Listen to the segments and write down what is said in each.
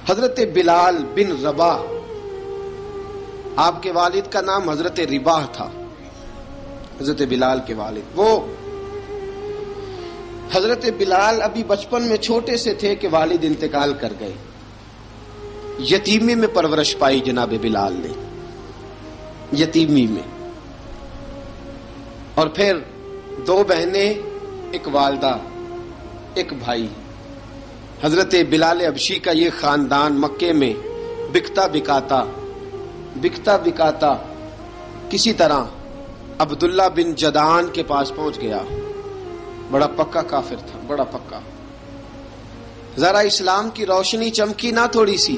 حضرت بلال بن رباح، آپ کے والد کا نام حضرت رباح تھا، حضرت بلال کے والد. وہ حضرت بلال ابھی بچپن میں چھوٹے سے تھے کہ والد انتقال کر گئے. یتیمی میں پرورش پائی جناب بلال نے، یتیمی میں. اور پھر 2 بہنیں، ایک والدہ، ایک بھائی. حضرت بلال حبشی کا یہ خاندان مکے میں بکتا بکاتا کسی طرح عبداللہ بن جدعان کے پاس پہنچ گیا. بڑا پکا کافر تھا، بڑا پکا. ذرا اسلام کی روشنی چمکی نہ تھوڑی سی،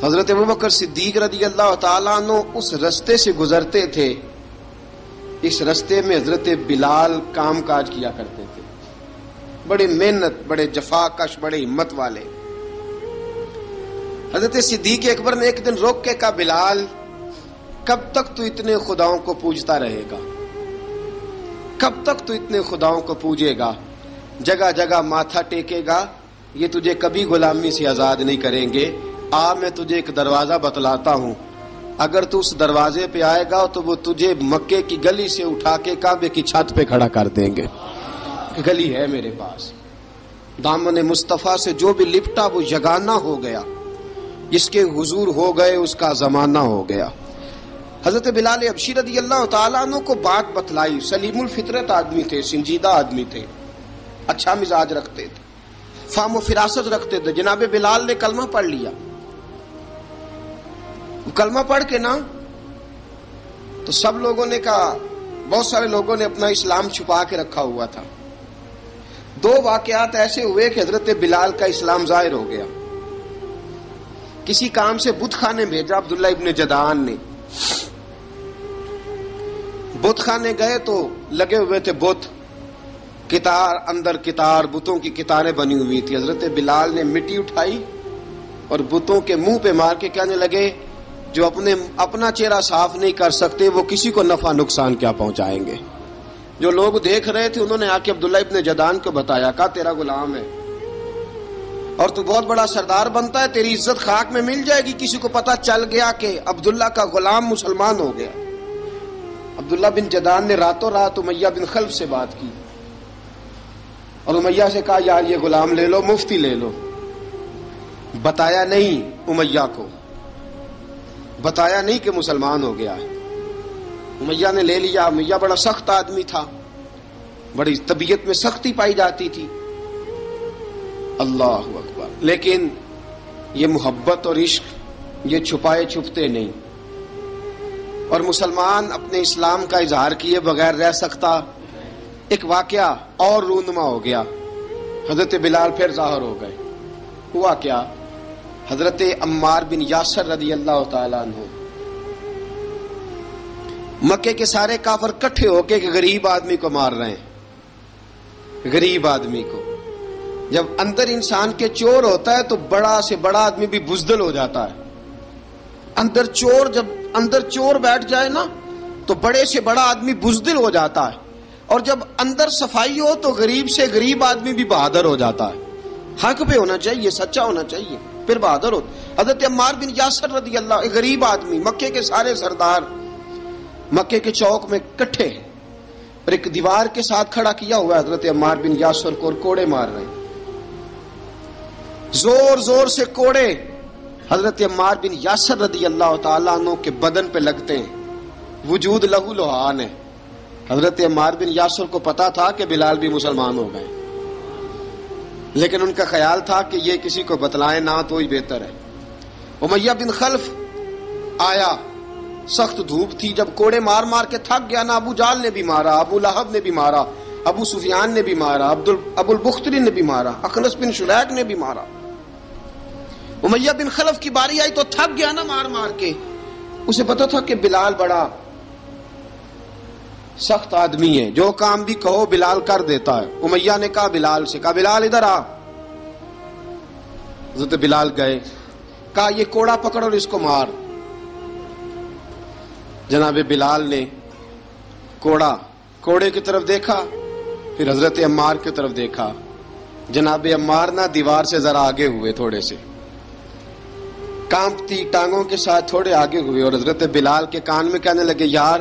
حضرت ابوبکر صدیق رضی اللہ تعالیٰ عنہ اس رستے سے گزرتے تھے. اس رستے میں حضرت بلال کام کاج کیا کرتے تھے، بڑے محنت، بڑے جفاکش، بڑے ہمت والے. حضرت صدیق اکبر نے ایک دن روک کے کہا، بلال کب تک تو اتنے خداؤں کو پوجتا رہے گا؟ کب تک تو اتنے خداؤں کو پوجے گا، جگہ جگہ ماتھا ٹیکے گا؟ یہ تجھے کبھی غلامی سے آزاد نہیں کریں گے. میں تجھے ایک دروازہ بتلاتا ہوں، اگر تو اس دروازے پہ آئے گا تو وہ تجھے مکے کی گلی سے اٹھا کے کعبے کی چھت پہ کھڑا کر دیں گے. گلی ہے میرے پاس، دامن مصطفیٰ سے جو بھی لپٹا وہ یگانہ ہو گیا، جس کے حضور ہو گئے اس کا زمانہ ہو گیا. حضرت بلال حبشی رضی اللہ تعالیٰ عنہ کو بات بتلائی. سلیم الفطرت آدمی تھے، سنجیدہ آدمی تھے، اچھا مزاج رکھتے تھے، فہم و فراست رکھتے تھے. جناب بلال نے کلمہ پڑھ لیا. کلمہ پڑھ کے نا تو سب لوگوں نے کہا، بہت سارے لوگوں نے اپنا اسلام چھپا کے رکھا ہوا تھا. 2 واقعات ایسے ہوئے کہ حضرت بلال کا اسلام ظاہر ہو گیا. کسی کام سے بت خانے بھیجا عبداللہ ابن جدعان نے. بت خانے گئے تو لگے ہوئے تھے بت، کتار اندر کتار، بتوں کی کتاریں بنی ہوئی تھی. حضرت بلال نے مٹی اٹھائی اور بتوں کے منہ پہ مار کے کہنے لگے، جو اپنا چہرہ صاف نہیں کر سکتے وہ کسی کو نفع نقصان کیا پہنچائیں گے. جو لوگ دیکھ رہے تھے انہوں نے آ کے عبداللہ ابن جدعان کو بتایا، کہا تیرا غلام ہے اور تو بہت بڑا سردار بنتا ہے، تیری عزت خاک میں مل جائے گی. کسی کو پتا چل گیا کہ عبداللہ کا غلام مسلمان ہو گیا. عبداللہ بن جدعان نے راتوں رات امیہ بن خلف سے بات کی اور امیہ سے کہا، یار یہ غلام لے لو، مفتی لے لو. بتایا نہیں امیہ کو، بتایا نہیں کہ مسلمان ہو گیا ہے. امیہ نے لے لیا. امیہ بڑا سخت آدمی تھا، بڑی طبیعت میں سختی پائی جاتی تھی. اللہ اکبر. لیکن یہ محبت اور عشق یہ چھپائے چھپتے نہیں، اور مسلمان اپنے اسلام کا اظہار کیے بغیر رہ سکتا. ایک واقعہ اور رونما ہو گیا. حضرت بلال پھر ظاہر ہو گئے. ہوا کیا؟ حضرت عمار بن یاسر رضی اللہ تعالیٰ عنہ، مکے کے سارے کافر کٹھے ہو کے ایک غریب آدمی کو مار رہے ہیں. غریب آدمی کو جب اندر انسان کے چور ہوتا ہے تو بڑا سے بڑا آدمی بھی بزدل ہو جاتا ہے. جب اندر چور بیٹھ جائے نا تو بڑے سے بڑا آدمی بزدل ہو جاتا ہے، اور جب اندر صفائی ہو تو غریب سے غریب آدمی بھی بہادر ہو جاتا ہے. حق پہ ہونا چاہیے، سچا ہونا چاہیے، پھر بہادر ہو. حضرت عمار بن یاسر رضی اللہ، ایک غریب آدمی، مکے کے سارے سردار مکے کے چوک میں کٹھے ہیں اور ایک دیوار کے ساتھ کھڑا کیا ہوا ہے حضرت عمار بن یاسر کو، اور کوڑے مار رہے ہیں. زور زور سے کوڑے حضرت عمار بن یاسر رضی اللہ تعالیٰ عنہ کے بدن پہ لگتے ہیں. وجود لہو لہان ہے. حضرت عمار بن یاسر کو پتا تھا کہ بلال بھی مسلمان ہو گئے، لیکن ان کا خیال تھا کہ یہ کسی کو بتلائیں نہ تو ہی بہتر ہے. امیہ بن خلف آیا، سخت دھوپ تھی. جب کوڑے مار مار کے تھک گیا نا، ابو جال نے بھی مارا، ابو لہب نے بھی مارا، ابو سفیان نے بھی مارا، ابو البختری نے بھی مارا، اخنس بن شریک نے بھی مارا. امیہ بن خلف کی باری آئی تو تھک گیا نا مار مار کے. اسے پتا تھا کہ بلال بڑا سخت آدمی ہے، جو کام بھی کہو بلال کر دیتا ہے. امیہ نے کہا بلال سے، کہا بلال ادھر آ. حضرت بلال گئے، کہا یہ کوڑا پکڑ اور اس کو مار. جناب بلال نے کوڑے کی طرف دیکھا، پھر حضرت عمار کی طرف دیکھا. جناب عمار نہ دیوار سے ذرا آگے ہوئے، تھوڑے سے کانپتی ٹانگوں کے ساتھ تھوڑے آگے ہوئے، اور حضرت بلال کے کان میں کہنے لگے یار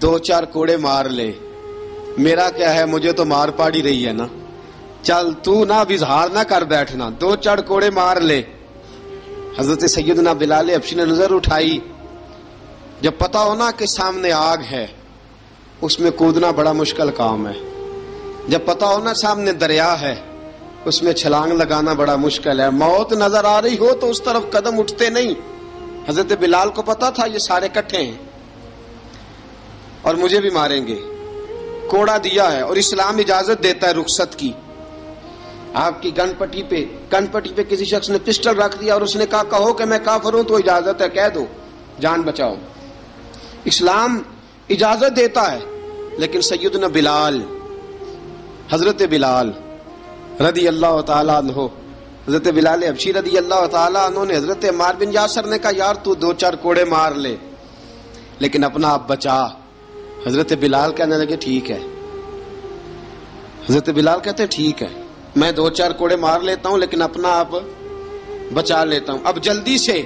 2-4 کوڑے مار لے، میرا کیا ہے، مجھے تو مار پاڑی رہی ہے نا، چل تو نہ اب اظہار نہ کر بیٹھنا، 2-4 کوڑے مار لے۔ حضرت سیدنا بلال حبشی نے نظر اٹھائی، جب پتا ہونا کہ سامنے آگ ہے اس میں کودنا بڑا مشکل کام ہے، جب پتا ہونا سامنے دریا ہے اس میں چھلانگ لگانا بڑا مشکل ہے، موت نظر آ رہی ہو تو اس طرف قدم اٹھتے نہیں۔ حضرت بلال کو پتا تھا یہ سارے کٹھے ہیں اور مجھے بھی ماریں گے، کوڑا دیا ہے، اور اسلام اجازت دیتا ہے رخصت کی۔ آپ کی گن پٹی پہ کسی شخص نے پسٹل رکھ دیا اور اس نے کہا کہو کہ میں کافر ہوں تو اجازت ہے، کہہ دو، جان بچاؤ، اسلام اجازت دیتا ہے۔ لیکن سیدنا بلال، حضرت بلال رضی اللہ تعالیٰ عنہ، حضرت بلال حبشی رضی اللہ تعالیٰ عنہ نے حضرت عمار بن یاسر نے کہا یار تو 2-4 کوڑے مار لے لیکن اپنا آپ بچا۔ حضرت بلال کہنے لگے ٹھیک ہے، حضرت بلال کہتے ٹھیک ہے، میں 2-4 کوڑے مار لیتا ہوں لیکن اپنا آپ بچا لیتا ہوں۔ اب جلدی سے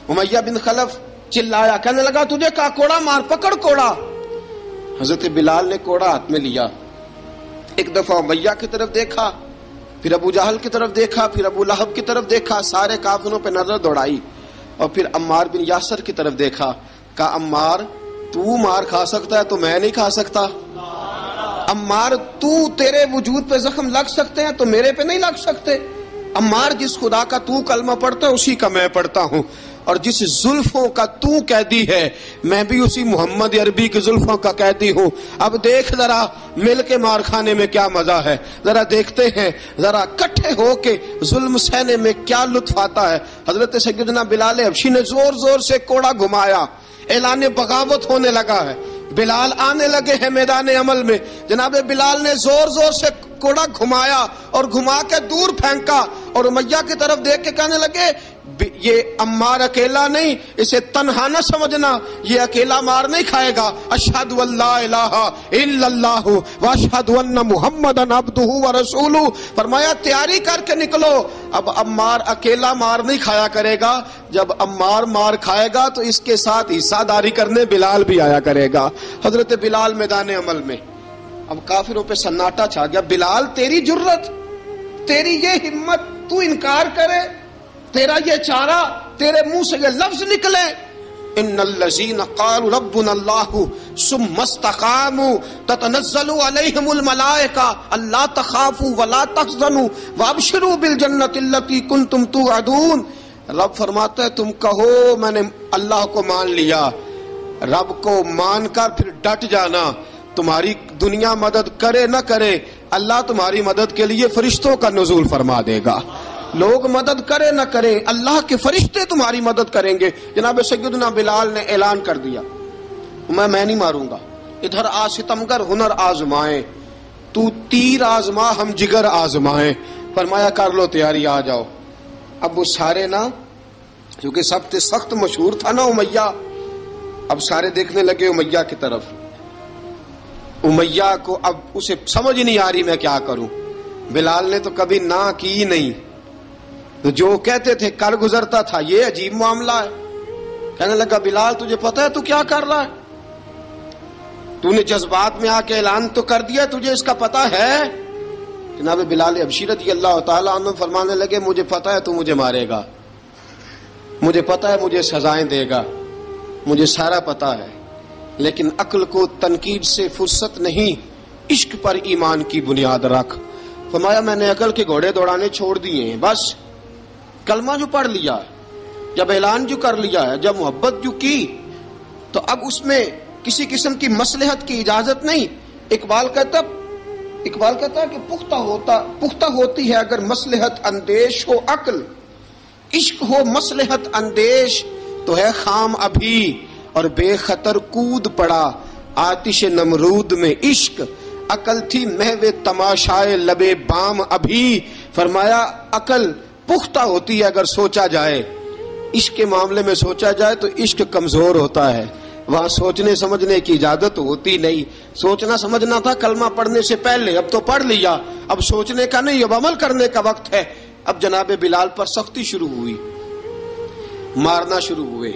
امیہ بن خلف چلایا، کہنے لگا تجھے کہا کوڑا مار، پکڑ کوڑا۔ حضرت بلال نے کوڑا ہاتھ میں لیا، ایک دفعہ امیہ کی طرف دیکھا، پھر ابو جہل کی طرف دیکھا، پھر ابو لہب کی طرف دیکھا، سارے کافروں پہ نظر دوڑائی، اور پھر عمار بن یاسر کی طرف دیکھا، کہا عمار تو مار کھا سکتا ہے تو میں نہیں کھا سکتا، عمار تیرے وجود پہ زخم لگ سکتے ہیں تو میرے پہ نہیں لگ سکتے، عمار جس خدا کا تو کلمہ پڑھتا ہے اسی کا میں پڑھتا ہوں، اور جس زلفوں کا تو قیدی ہے میں بھی اسی محمد عربی کی زلفوں کا قیدی ہوں۔ اب دیکھ ذرا مل کے مار کھانے میں کیا مزہ ہے، ذرا دیکھتے ہیں، ذرا کٹھے ہو کے ظلم سہنے میں کیا لطف آتا ہے۔ حضرت سیدنا بلال حبشی نے زور زور سے کوڑا گھمایا، اعلان بغاوت ہونے لگا ہے، بلال آنے لگے ہیں میدان عمل میں۔ جناب بلال نے زور زور سے کوڑا گھمایا اور گھما کے دور پھینکا، اور امیہ کی طرف دیکھ کے کہنے لگے یہ عمار اکیلا نہیں، اسے تنہا نہ سمجھنا، یہ اکیلا مار نہیں کھائے گا۔ اشہد ان لا الہ الا اللہ واشہد ان محمدن عبدہ ورسولہ، فرمایا تیاری کر کے نکلو، اب عمار اکیلا مار نہیں کھایا کرے گا، جب عمار مار کھائے گا تو اس کے ساتھ حصہ داری کرنے بلال بھی آیا کرے گا۔ حضرت بلال میدان عمل میں، اب کافروں پہ سناٹا چھا گیا۔ بلال تیری جرت، تیری یہ ہمت، تو انکار کرے، تیرا یہ چارہ، تیرے منہ سے یہ لفظ نکلے، ان الذین قالوا ربنا اللہ ثم استقاموا تتنزل علیہم الملائکہ الا تخافوا ولا تحزنوا وابشروا بالجنۃ التی کنتم توعدون۔ رب فرماتا ہے تم کہو میں نے اللہ کو مان لیا، رب کو مان کر پھر ڈٹ جانا، تمہاری دنیا مدد کرے نہ کرے اللہ تمہاری مدد کے لیے فرشتوں کا نزول فرما دے گا، لوگ مدد کرے نہ کرے اللہ کے فرشتے تمہاری مدد کریں گے۔ جناب سیدنا بلال نے اعلان کر دیا میں نہیں ماروں گا، ادھر آ ستمگر ہنر آزمائیں، تو تیر آزما ہم جگر آزمائیں، فرمایا کر لو تیاری آ جاؤ۔ اب وہ سارے نا، کیونکہ سب سے سخت مشہور تھا نا امیہ، اب سارے دیکھنے لگے امیہ کی طرف۔ امیہ کو اب اسے سمجھ نہیں آ رہی میں کیا کروں، بلال نے تو کبھی نہ کی نہیں، تو جو کہتے تھے کر گزرتا تھا، یہ عجیب معاملہ ہے۔ کہنے لگا بلال تجھے پتہ ہے تو کیا کر رہا ہے، تو نے جذبات میں آ کے اعلان تو کر دیا، تجھے اس کا پتہ ہے؟ جناب بلال حبشی رضی اللہ تعالیٰ عنہ فرمانے لگے مجھے پتہ ہے تو مجھے مارے گا، مجھے پتہ ہے مجھے سزائیں دے گا، مجھے سارا پتہ ہے، لیکن عقل کو تنقید سے فرصت نہیں، عشق پر ایمان کی بنیاد رکھ۔ فرمایا میں نے عقل کے گھوڑے دوڑانے چھوڑ دیے ہیں، بس کلمہ جو پڑھ لیا، جب اعلان جو کر لیا ہے، جب محبت جو کی، تو اب اس میں کسی قسم کی مصلحت کی اجازت نہیں۔ اقبال کہتا ہے کہ پختہ ہوتی ہے اگر مصلحت اندیش ہو عقل، عشق ہو مصلحت اندیش تو ہے خام ابھی، اور بے خطر کود پڑا آتش نمرود میں عشق، عقل تھی محو تماشائے لبے بام ابھی۔ فرمایا عقل پختہ ہوتی ہے اگر سوچا جائے، عشق کے معاملے میں سوچا جائے تو عشق کمزور ہوتا ہے، وہاں سوچنے سمجھنے کی اجازت ہوتی نہیں۔ سوچنا سمجھنا تھا کلمہ پڑھنے سے پہلے، اب تو پڑھ لیا، اب سوچنے کا نہیں، اب عمل کرنے کا وقت ہے۔ اب جناب بلال پر سختی شروع ہوئی، مارنا شروع ہوئے۔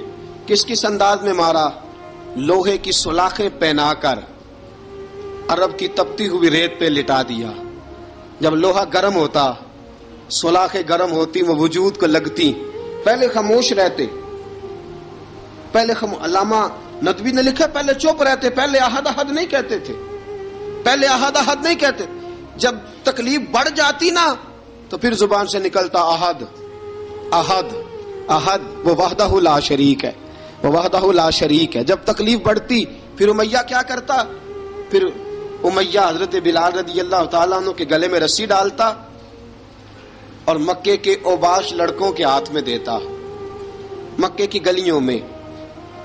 کس کس انداز میں مارا؟ لوہے کی سلاخیں پہنا کر عرب کی تپتی ہوئی ریت پہ لٹا دیا۔ جب لوہا گرم ہوتا، سلاخیں گرم ہوتی، وہ وجود کو لگتی، پہلے خاموش رہتے، پہلے علامہ ندوی نے لکھا پہلے چپ رہتے، پہلے احد احد نہیں کہتے تھے، پہلے احد احد نہیں کہتے، جب تکلیف بڑھ جاتی نا تو پھر زبان سے نکلتا احد احد احد، وہ وحدہ لا شریک ہے، وہ وحدہ لا شریک ہے۔ جب تکلیف بڑھتی پھر امیہ کیا کرتا؟ پھر امیہ حضرت بلال رضی اللہ تعالیٰ عنہ کے گلے میں رسی ڈالتا اور مکے کے اوباش لڑکوں کے ہاتھ میں دیتا۔ مکے کی گلیوں میں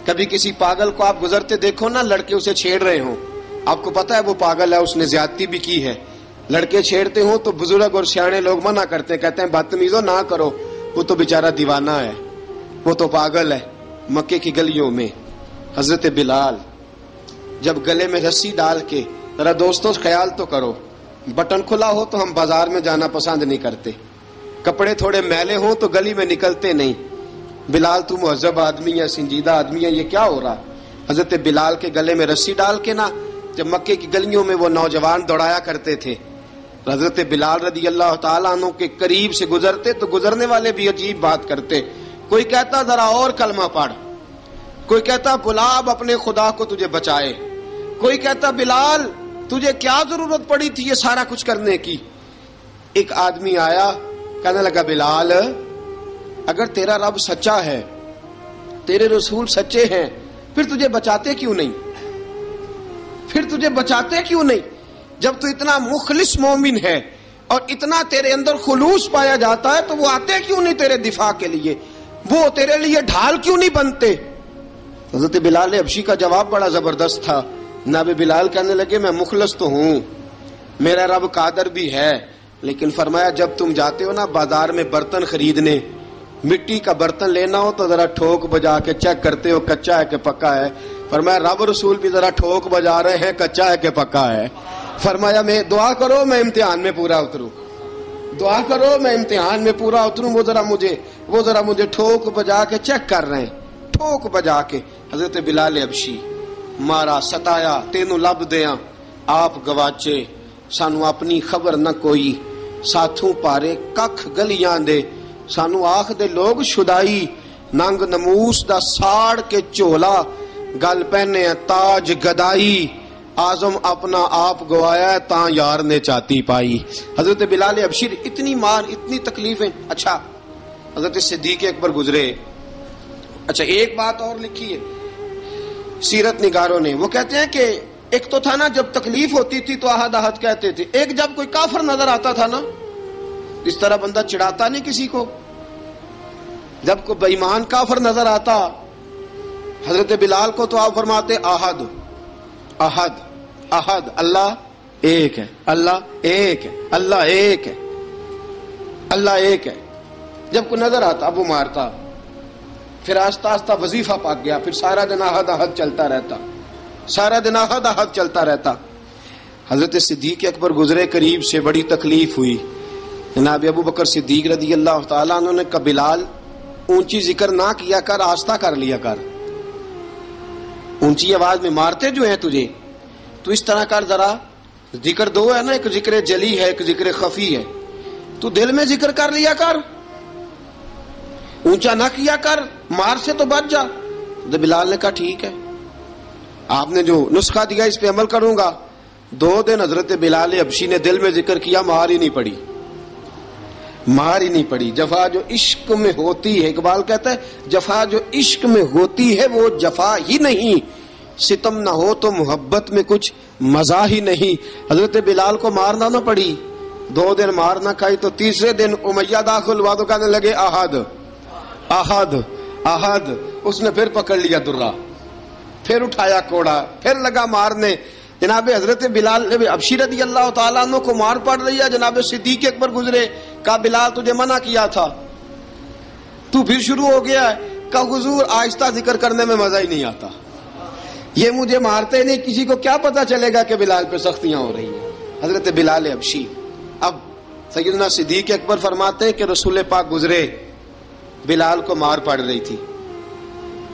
کبھی کسی پاگل کو آپ گزرتے دیکھو نا، لڑکے اسے چھیڑ رہے ہوں، آپ کو پتا ہے وہ پاگل ہے، اس نے زیادتی بھی کی ہے، لڑکے چھیڑتے ہوں تو بزرگ اور سیانے لوگ منع کرتے ہیں، کہتے ہیں بدتمیزوں نہ کرو، وہ تو بیچارہ دیوانہ ہے، وہ تو پاگل ہے۔ مکے کی گلیوں میں حضرت بلال جب گلے میں رسی ڈال کے، ذرا دوستوں خیال تو کرو، بٹن کھلا ہو تو ہم بازار میں جانا پسند نہیں کرتے، کپڑے تھوڑے میلے ہوں تو گلی میں نکلتے نہیں۔ بلال تو مہذب آدمی ہے، سنجیدہ آدمی ہے، یہ کیا ہو رہا؟ حضرت بلال کے گلے میں رسی ڈال کے نا، جب مکے کی گلیوں میں وہ نوجوان دوڑایا کرتے تھے، حضرت بلال رضی اللہ تعالیٰ عنہ کے قریب سے گزرتے تو گزرنے والے بھی عجیب بات کرتے، کوئی کہتا ذرا اور کلمہ پڑھ، کوئی کہتا بلا اب اپنے خدا کو تجھے بچائے، کوئی کہتا بلال تجھے کیا ضرورت پڑی تھی یہ سارا کچھ کرنے کی۔ ایک آدمی آیا کہنے لگا بلال اگر تیرا رب سچا ہے، تیرے رسول سچے ہیں، پھر تجھے بچاتے کیوں نہیں؟ پھر تجھے بچاتے کیوں نہیں؟ جب تو اتنا مخلص مومن ہے اور اتنا تیرے اندر خلوص پایا جاتا ہے تو وہ آتے کیوں نہیں تیرے دفاع کے لیے؟ وہ تیرے لیے ڈھال کیوں نہیں بنتے؟ حضرت بلال حبشی کا جواب بڑا زبردست تھا۔ جناب بلال کہنے لگے میں مخلص تو ہوں، میرا رب قادر بھی ہے، لیکن فرمایا جب تم جاتے ہو نا بازار میں برتن خریدنے، مٹی کا برتن لینا ہو تو ذرا ٹھوک بجا کے چیک کرتے ہو کچا ہے کہ پکا ہے۔ فرمایا رب رسول بھی ذرا ٹھوک بجا رہے ہیں کچا ہے کہ پکا ہے۔ فرمایا میں دعا کرو میں امتحان میں پورا اتروں، دعا کرو میں امتحان میں پورا اتروں، وہ ذرا مجھے ٹھوک بجا کے چیک کر رہے ہیں، ٹھوک بجا کے۔ حضرت بلال حبشی مارا ستایا تینوں لب دیاں آپ گواچے، سانو اپنی خبر نہ کوئی، ساتھوں پارے ککھ گلیاں دے، سانو آخ دے لوگ شدائی، ننگ نموس دا ساڑ کے چولا، گل پہنے تاج گدائی، آزم اپنا آپ گوایا ہے تاں یار نے چاتی پائی۔ حضرت بلال حبشی اتنی مار اتنی تکلیفیں۔ اچھا حضرت صدیق اکبر گزرے۔ اچھا ایک بات اور لکھی ہے سیرت نگاروں نے، وہ کہتے ہیں کہ ایک تو تھا نا جب تکلیف ہوتی تھی تو احد احد کہتے تھے، ایک جب کوئی کافر نظر آتا تھا نا، اس طرح بندہ چڑھاتا نہیں کسی کو، جب کوئی بے ایمان کافر نظر آتا حضرت بلال کو تو آپ فرماتے احد احد احد، اللہ ایک ہے، اللہ ایک ہے، اللہ ایک ہے، اللہ ایک ہے۔ جب کوئی نظر آتا وہ مارتا، پھر آہستہ آہستہ وظیفہ پاک گیا، پھر سارا دن احد احد چلتا رہتا، سارا دن احد احد چلتا رہتا۔ حضرت صدیق اکبر گزرے قریب سے، بڑی تکلیف ہوئی۔ جناب ابو بکر صدیق رضی اللہ تعالیٰ عنہ نے کہا بلال اونچی ذکر نہ کیا کر، آہستہ کر لیا کر، اونچی آواز میں مارتے جو ہیں تجھے تو اس طرح کر، ذرا ذکر دو ہے نا، ایک ذکر جلی ہے ایک ذکر خفی ہے، تو دل میں ذکر کر لیا کر، اونچا نہ کیا کر، مار سے تو بچ جا۔ تو بلال نے کہا ٹھیک ہے، آپ نے جو نسخہ دیا اس پہ عمل کروں گا۔ 2 دن حضرت بلال حبشی نے دل میں ذکر کیا، مار ہی نہیں پڑی، مار ہی نہیں پڑی۔ جفا جو عشق میں ہوتی ہے، اقبال کہتا ہے جفا جو عشق میں ہوتی ہے وہ جفا ہی نہیں، ستم نہ ہو تو محبت میں کچھ مزہ ہی نہیں۔ حضرت بلال کو مارنا نہ پڑی، 2 دن مار نہ کھائی تو تیسرے دن امیہ داخل ہوا تو کہنے لگے احد احد احد، اس نے پھر پکڑ لیا درہ، پھر اٹھایا کوڑا، پھر لگا مارنے۔ جناب حضرت بلال حبشی رضی اللہ تعالیٰ عنہ کو مار پڑ رہی ہے، جناب صدیق اکبر گزرے، کہا بلال تجھے منع کیا تھا، تو پھر شروع ہو گیا ہے۔ کہا حضور آہستہ ذکر کرنے میں مزہ ہی نہیں آتا، یہ مجھے مارتے نہیں، کسی کو کیا پتا چلے گا کہ بلال پہ سختیاں ہو رہی ہیں۔ حضرت بلال حبشی سیدنا صدیق اکبر فرماتے ہیں کہ رسول پاک گزرے، بلال کو مار پڑ رہی تھی،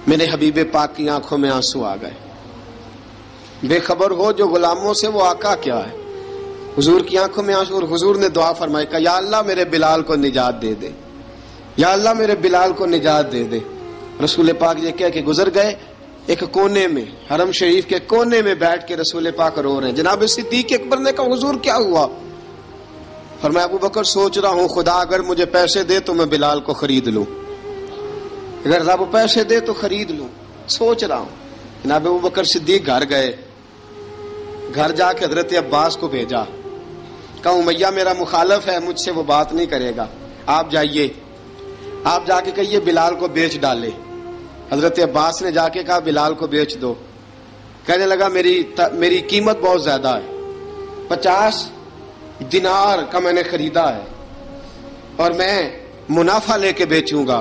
میرے حبیب پاک کی آنکھوں میں آنسو آ گئے۔ بے خبر ہو جو غلاموں سے وہ آقا کیا ہے، حضور کی آنکھوں میں آنسو، اور حضور نے دعا فرمائی کہ یا اللہ میرے بلال کو نجات دے دے، یا اللہ میرے بلال کو نجات دے دے۔ رسول پاک یہ کہہ کے گزر گئے، ایک کونے میں، حرم شریف کے کونے میں بیٹھ کے رسول پاک رو رہے ہیں۔ جناب صدیق اکبر نے کہا حضور کیا ہوا؟ فرمایا ابو بکر سوچ رہا ہوں خدا اگر مجھے پیسے دے تو میں بلال کو خرید لوں، اگر رب پیسے دے تو خرید لوں، سوچ رہا ہوں۔ جناب ابو بکر صدیق گھر گئے، گھر جا کے حضرت عباس کو بھیجا، کہا امیہ میرا مخالف ہے، مجھ سے وہ بات نہیں کرے گا، آپ جائیے، آپ جا کے کہیے بلال کو بیچ ڈالے۔ حضرت عباس نے جا کے کہا بلال کو بیچ دو۔ کہنے لگا میری قیمت بہت زیادہ ہے، 50 دینار کا میں نے خریدا ہے اور میں منافع لے کے بیچوں گا۔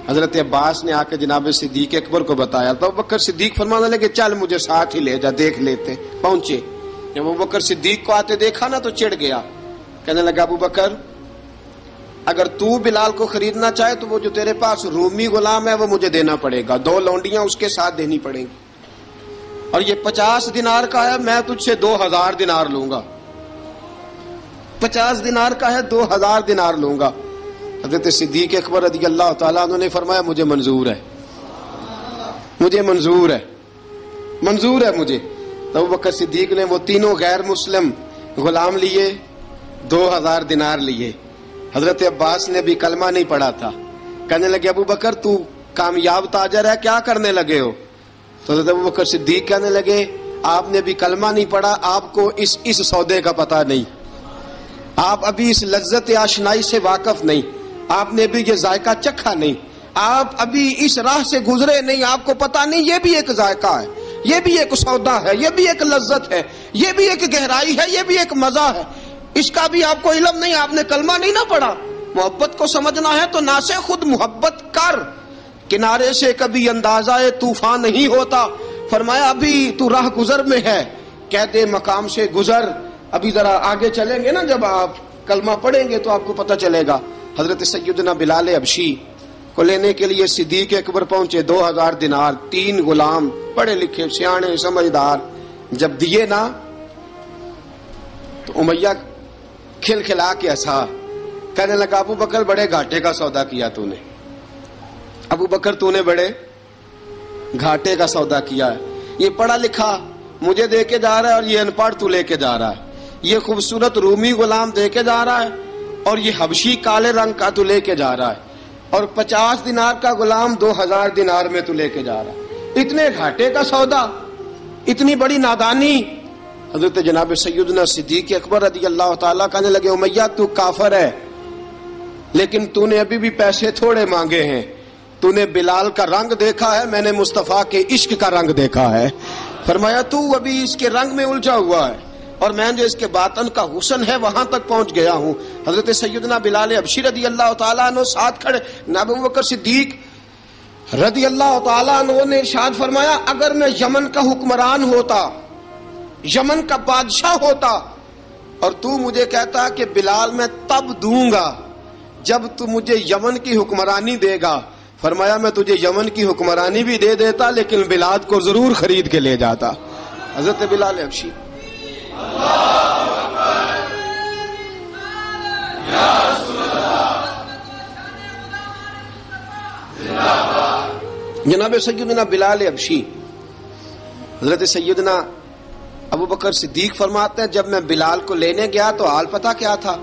حضرت عباس نے آ کے جناب صدیق اکبر کو بتایا تو ابو بکر صدیق فرمانے لگے چل مجھے ساتھ ہی لے جا، دیکھ لیتے۔ پہنچے، جب ابو بکر صدیق کو آتے دیکھا نا تو چڑ گیا، کہنے لگا ابو بکر اگر تو بلال کو خریدنا چاہے تو وہ جو تیرے پاس رومی غلام ہے وہ مجھے دینا پڑے گا، 2 لونڈیاں اس کے ساتھ دینی پڑیں گی، اور یہ 50 دینار کا ہے، میں تجھ سے 2000 دینار لوں گا، 50 دینار کا ہے 2000 دینار لوں گا۔ حضرت صدیق اکبر رضی اللہ تعالیٰ عنہ نے فرمایا مجھے منظور ہے، مجھے منظور ہے، منظور ہے مجھے۔ تو ابو بکر صدیق نے وہ تینوں غیر مسلم غلام لیے، 2000 دینار لیے۔ حضرت عباس نے بھی کلمہ نہیں پڑھا تھا، کہنے لگے ابو بکر تو کامیاب تاجر ہے، کیا کرنے لگے ہو؟ تو حضرت ابو بکر صدیق کہنے لگے آپ نے بھی کلمہ نہیں پڑھا، آپ کو اس سودے کا پتہ نہیں، آپ ابھی اس لذت آشنائی سے واقف نہیں، آپ نے بھی یہ ذائقہ چکھا نہیں، آپ ابھی اس راہ سے گزرے نہیں، آپ کو پتہ نہیں یہ بھی ایک ذائقہ ہے، یہ بھی ایک سودا ہے، یہ بھی ایک لذت ہے، یہ بھی ایک گہرائی ہے، یہ بھی ایک مزہ ہے، اس کا بھی آپ کو علم نہیں، آپ نے کلمہ نہیں نہ پڑھا۔ محبت کو سمجھنا ہے تو نہ سے خود محبت کر، کنارے سے کبھی اندازہ طوفان نہیں ہوتا۔ فرمایا ابھی تو راہ گزر میں ہے، کہہ دے مقام سے گزر، ابھی ذرا آگے چلیں گے نا، جب آپ کلمہ پڑھیں گے تو آپ کو پتہ چلے گا۔ حضرت سیدنا بلال حبشی کو لینے کے لیے صدیق اکبر پہنچے، 2000 دینار، 3 غلام پڑھے لکھے سیانے سمجھدار، جب دیے نا تو امیہ کھل کھلا کے ہنسا، کہنے لگا ابو بکر بڑے گھاٹے کا سودا کیا تو نے، ابو بکر تو نے بڑے گھاٹے کا سودا کیا ہے، یہ پڑھا لکھا مجھے دے کے جا رہا ہے اور یہ ان پڑھ تو لے کے جا رہا ہے، یہ خوبصورت رومی غلام دے کے جا رہا ہے اور یہ حبشی کالے رنگ کا تو لے کے جا رہا ہے، اور 50 دینار کا غلام 2000 دینار میں تو لے کے جا رہا ہے، اتنے گھاٹے کا سودا، اتنی بڑی نادانی۔ حضرت جناب سیدنا صدیق اکبر رضی اللہ تعالیٰ کہنے لگے امیہ تو کافر ہے، لیکن تو نے ابھی بھی پیسے تھوڑے مانگے ہیں، تو نے بلال کا رنگ دیکھا ہے، میں نے مصطفیٰ کے عشق کا رنگ دیکھا ہے۔ فرمایا تو ابھی اس کے رنگ میں الجھا ہوا ہے اور میں جو اس کے باطن کا حسن ہے وہاں تک پہنچ گیا ہوں۔ حضرت سیدنا بلال حبشی رضی اللہ تعالیٰ عنہ ساتھ کھڑے، جناب ابو بکر صدیق رضی اللہ تعالیٰ عنہ نے ارشاد فرمایا اگر میں یمن کا حکمران ہوتا، یمن کا بادشاہ ہوتا، اور تو مجھے کہتا کہ بلال میں تب دوں گا جب تو مجھے یمن کی حکمرانی دے گا، فرمایا میں تجھے یمن کی حکمرانی بھی دے دیتا لیکن بلال کو ضرور خرید کے لے جاتا۔ حضرت بلال حبشی جناب سیدنا بلال حبشی، حضرت سیدنا ابو بکر صدیق فرماتے ہیں جب میں بلال کو لینے گیا تو حال پتہ کیا تھا؟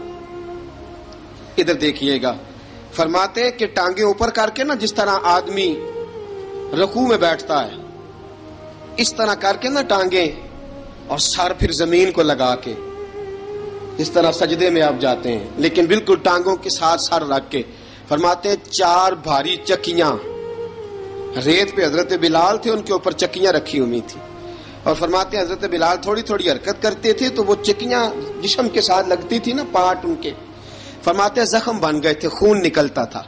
ادھر دیکھیے گا، فرماتے ہیں کہ ٹانگیں اوپر کر کے نا جس طرح آدمی رکوع میں بیٹھتا ہے اس طرح کر کے نا ٹانگیں، اور سر پھر زمین کو لگا کے اس طرح سجدے میں آپ جاتے ہیں، لیکن بالکل ٹانگوں کے ساتھ سر رکھ کے۔ فرماتے ہیں 4 بھاری چکیاں ریت پہ حضرت بلال تھے، ان کے اوپر چکیاں رکھی ہوئی تھی، اور فرماتے ہیں حضرت بلال تھوڑی تھوڑی حرکت کرتے تھے تو وہ چکیاں جسم کے ساتھ لگتی تھی نا، پارٹ ان کے، فرماتے ہیں زخم بن گئے تھے، خون نکلتا تھا۔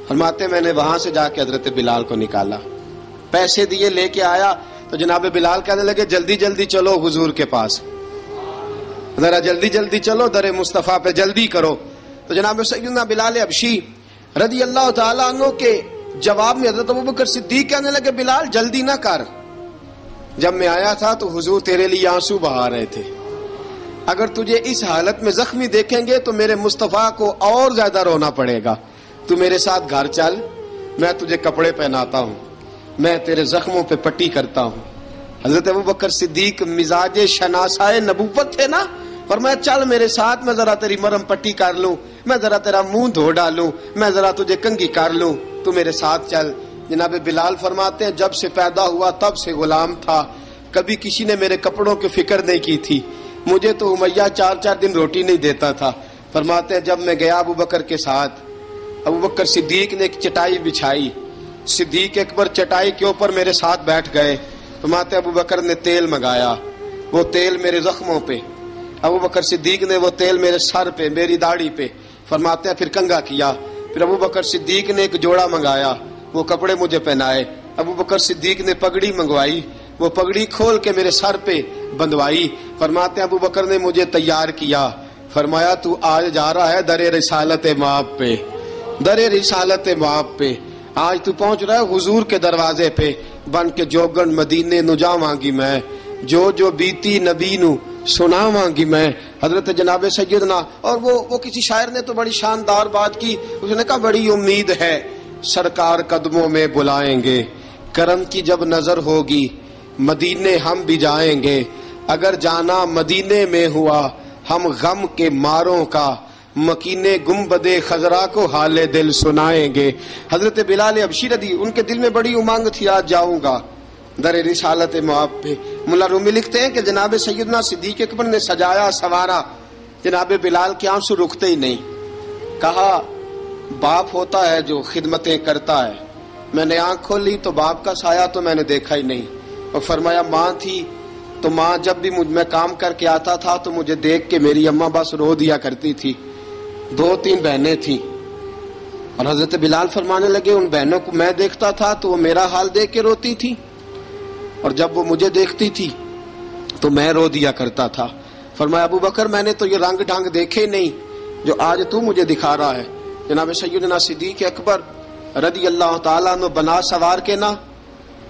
فرماتے ہیں میں نے وہاں سے جا کے حضرت بلال کو نکالا، پیسے دیے، لے کے آیا تو جناب بلال کہنے لگے جلدی جلدی چلو حضور کے پاس، ذرا جلدی جلدی چلو، در مصطفیٰ پہ جلدی کرو۔ تو جناب سیدنا بلال حبشی رضی اللہ تعالیٰ عنہ کے جواب میں حضرت ابوبکر صدیق کہنے لگے بلال جلدی نہ کر، جب میں آیا تھا تو حضور تیرے لیے آنسو بہا رہے تھے، اگر تجھے اس حالت میں زخمی دیکھیں گے تو میرے مصطفیٰ کو اور زیادہ رونا پڑے گا، تو میرے ساتھ گھر چل، میں تجھے کپڑے پہناتا ہوں، میں تیرے زخموں پہ پٹی کرتا ہوں۔ حضرت ابوبکر صدیق مزاج شناسائے نبوت تھے نا، فرمایا چل میرے ساتھ، میں ذرا تیری مرہم پٹی کر لوں، میں ذرا تیرا منہ دھو ڈالوں، میں ذرا تجھے کنگھی کر لوں، تو میرے ساتھ چل۔ جناب بلال فرماتے ہیں جب سے پیدا ہوا تب سے غلام تھا، کبھی کسی نے میرے کپڑوں کی فکر نہیں کی تھی، مجھے تو امیہ 4 دن روٹی نہیں دیتا تھا۔ فرماتے ہیں جب میں گیا ابوبکر کے ساتھ، ابوبکر صدیق نے ایک چٹائی بچھائی، صدیق اکبر چٹائی کے اوپر میرے ساتھ بیٹھ گئے۔ فرماتے ابوبکر نے تیل منگایا، وہ تیل میرے زخموں پہ، ابوبکر صدیق نے وہ تیل میرے سر پہ، میری داڑھی پہ، فرماتے ہیں پھر کنگھا کیا، پھر ابوبکر صدیق نے ایک جوڑا منگایا، وہ کپڑے مجھے پہنائے، ابوبکر صدیق نے پگڑی منگوائی، وہ پگڑی کھول کے میرے سر پہ بندھوائی۔ فرماتے ہیں ابوبکر نے مجھے تیار کیا، فرمایا تو آج جا رہا ہے در رسالت مآب پہ، در رسالت مآب پہ، آج تو پہنچ رہا ہے حضور کے دروازے پہ، بن کے جوگن مدینے نو جاواں گی میں، جو بیتی نبی نو سناواں گی میں۔ حضرت جناب سیدنا، اور وہ کسی شاعر نے تو بڑی شاندار بات کی، اس نے کہا بڑی امید ہے سرکار قدموں میں بلائیں گے، کرم کی جب نظر ہوگی مدینے ہم بھی جائیں گے، اگر جانا مدینے میں ہوا ہم غم کے ماروں کا، مکینے گنبد خضرا کو حال دل سنائیں گے۔ حضرت بلال حبشی رضی ان کے دل میں بڑی امنگ تھی، آج جاؤں گا در رسالت مآب پہ۔ ملا رومی لکھتے ہیں کہ جناب سیدنا صدیق اکبر نے سجایا سوارا، جناب بلال کے آنسو رکتے ہی نہیں، کہا باپ ہوتا ہے جو خدمتیں کرتا ہے، میں نے آنکھ کھولی تو باپ کا سایہ تو میں نے دیکھا ہی نہیں، اور فرمایا ماں تھی تو ماں جب بھی میں کام کر کے آتا تھا تو مجھے دیکھ کے میری اماں بس رو دیا کرتی تھی، 2-3 بہنیں تھیں، اور حضرت بلال فرمانے لگے ان بہنوں کو میں دیکھتا تھا تو وہ میرا حال دیکھ کے روتی تھی، اور جب وہ مجھے دیکھتی تھی تو میں رو دیا کرتا تھا۔ فرمایا ابوبکر میں نے تو یہ رنگ ڈھنگ دیکھے نہیں جو آج تو مجھے دکھا رہا ہے۔ جناب سیدنا صدیق اکبر رضی اللہ تعالیٰ عنہ بنا سوار کے نا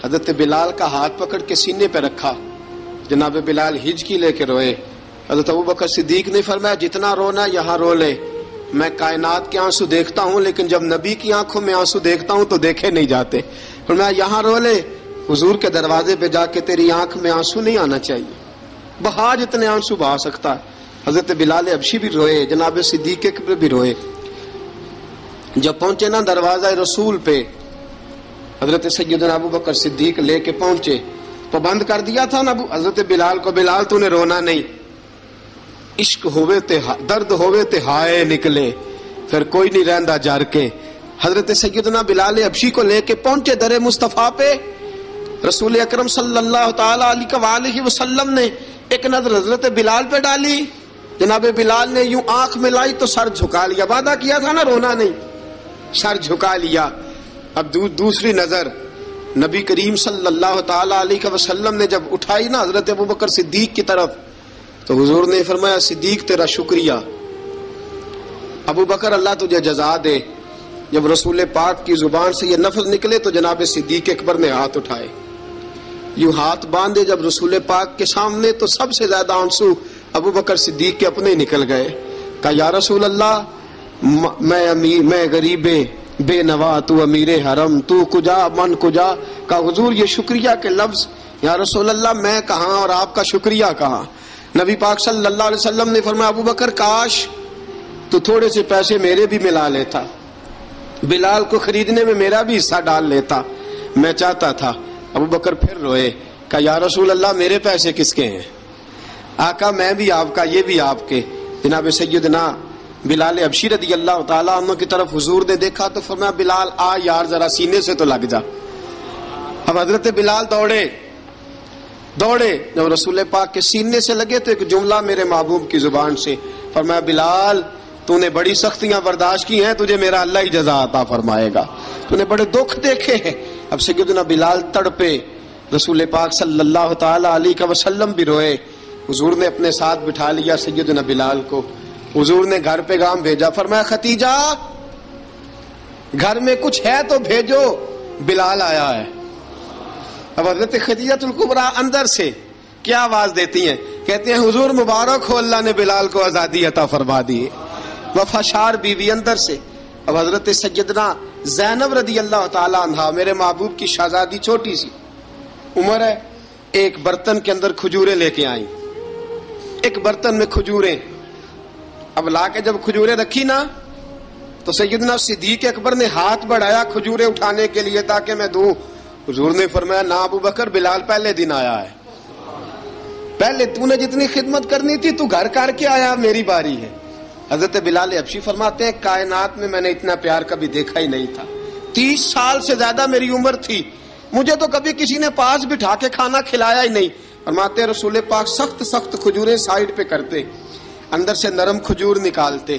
حضرت بلال کا ہاتھ پکڑ کے سینے پہ رکھا، جناب بلال ہجکی لے کے روئے۔ حضرت ابوبکر صدیق نے فرمایا جتنا رونا یہاں رو لے، میں کائنات کے آنسو دیکھتا ہوں لیکن جب نبی کی آنکھوں میں آنسو دیکھتا ہوں تو دیکھے نہیں جاتے، فرمایا یہاں رو لے، حضور کے دروازے پہ جا کے تیری آنکھ میں آنسو نہیں آنا چاہیے، بہا جتنے آنسو بہا سکتا ہے۔ حضرت بلال حبشی بھی روئے، جناب صدیق اکبر بھی روئے۔ جب پہنچے نا دروازہ رسول پہ، حضرت سیدنا ابوبکر صدیق لے کے پہنچے تو بند کر دیا تھا نا حضرت بلال کو، بلال تو نے رونا نہیں، عشق ہوئے تے درد ہوئے تے ہائے نکلے، پھر کوئی نہیں رہندا جر کے۔ حضرت سیدنا بلال حبشی کو لے کے پہنچے در مصطفیٰ پہ، رسول اکرم صلی اللہ تعالی علیہ وسلم نے ایک نظر حضرت بلال پہ ڈالی، جناب بلال نے یوں آنکھ ملائی تو سر جھکا لیا، وعدہ کیا تھا نا رونا نہیں، سر جھکا لیا۔ اب دوسری نظر نبی کریم صلی اللہ تعالی علیہ وسلم نے جب اٹھائی نا حضرت ابوبکر صدیق کی طرف تو حضور نے فرمایا صدیق تیرا شکریہ، ابوبکر اللہ تجھے جزا دے۔ جب رسول پاک کی زبان سے یہ لفظ نکلے تو جناب صدیق اکبر نے ہاتھ اٹھائے، یوں ہاتھ باندھے جب رسول پاک کے سامنے تو سب سے زیادہ آنسو ابوبکر صدیق کے اپنے نکل گئے۔ کہا یا رسول اللہ میں غریب بے نوا، تو امیر حرم، تو کجا من کجا۔ کہا حضور یہ شکریہ کے لفظ، یا رسول اللہ میں کہاں اور آپ کا شکریہ کہاں۔ نبی پاک صلی اللہ علیہ وسلم نے فرمایا ابوبکر کاش تو تھوڑے سے پیسے میرے بھی ملا لیتا، بلال کو خریدنے میں میرا بھی حصہ ڈال لیتا، میں چاہتا تھا۔ ابوبکر پھر روئے، کہا یا رسول اللہ میرے پیسے کس کے ہیں؟ آقا میں بھی آپ کا، یہ بھی آپ کے۔ جناب سیدنا بلال حبشی رضی اللہ تعالیٰ عنہ کی طرف حضور نے دیکھا تو فرمایا بلال آ یار ذرا سینے سے تو لگ جا۔ اب حضرت بلال دوڑے، جب رسول پاک کے سینے سے لگے تو ایک جملہ میرے محبوب کی زبان سے، فرمایا بلال تو نے بڑی سختیاں برداشت کی ہیں، تجھے میرا اللہ ہی جزا عطا فرمائے گا، تو نے بڑے دکھ دیکھے ہیں۔ اب سیدنا بلال تڑپے، رسول پاک صلی اللہ تعالی علیہ وسلم بھی روئے، حضور نے اپنے ساتھ بٹھا لیا سیدنا بلال کو. حضور نے گھر پیغام بھیجا, فرمایا ختیجہ گھر میں کچھ ہے تو بھیجو, بلال آیا ہے. اب حضرت خدیجہ الکبریٰ اندر سے کیا آواز دیتی ہیں, کہتے ہیں حضور مبارک ہو, اللہ نے بلال کو آزادی عطا فرما دی. وفاشار بیوی اندر سے. اب حضرت سیدنا زینب رضی اللہ تعالی عنہا, میرے محبوب کی شہزادی, چھوٹی سی عمر ہے, ایک برتن کے اندر کھجوریں لے کے آئیں, ایک برتن میں کھجوریں. اب لا کے جب کھجوریں رکھی نا تو سیدنا صدیق اکبر نے ہاتھ بڑھایا کھجوریں اٹھانے کے لیے تاکہ میں دوں. حضور نے فرمایا نہ ابو بکر, بلال پہلے دن آیا ہے, پہلے تو نے جتنی خدمت کرنی تھی تو گھر کر کے آیا, میری باری ہے. حضرت بلال حبشی فرماتے ہیں کائنات میں میں نے اتنا پیار کبھی دیکھا ہی نہیں تھا. 30 سال سے زیادہ میری عمر تھی, مجھے تو کبھی کسی نے پاس بٹھا کے کھانا کھلایا ہی نہیں. فرماتے رسول پاک سخت سخت کھجوریں سائڈ پہ کرتے, اندر سے نرم کھجور نکالتے,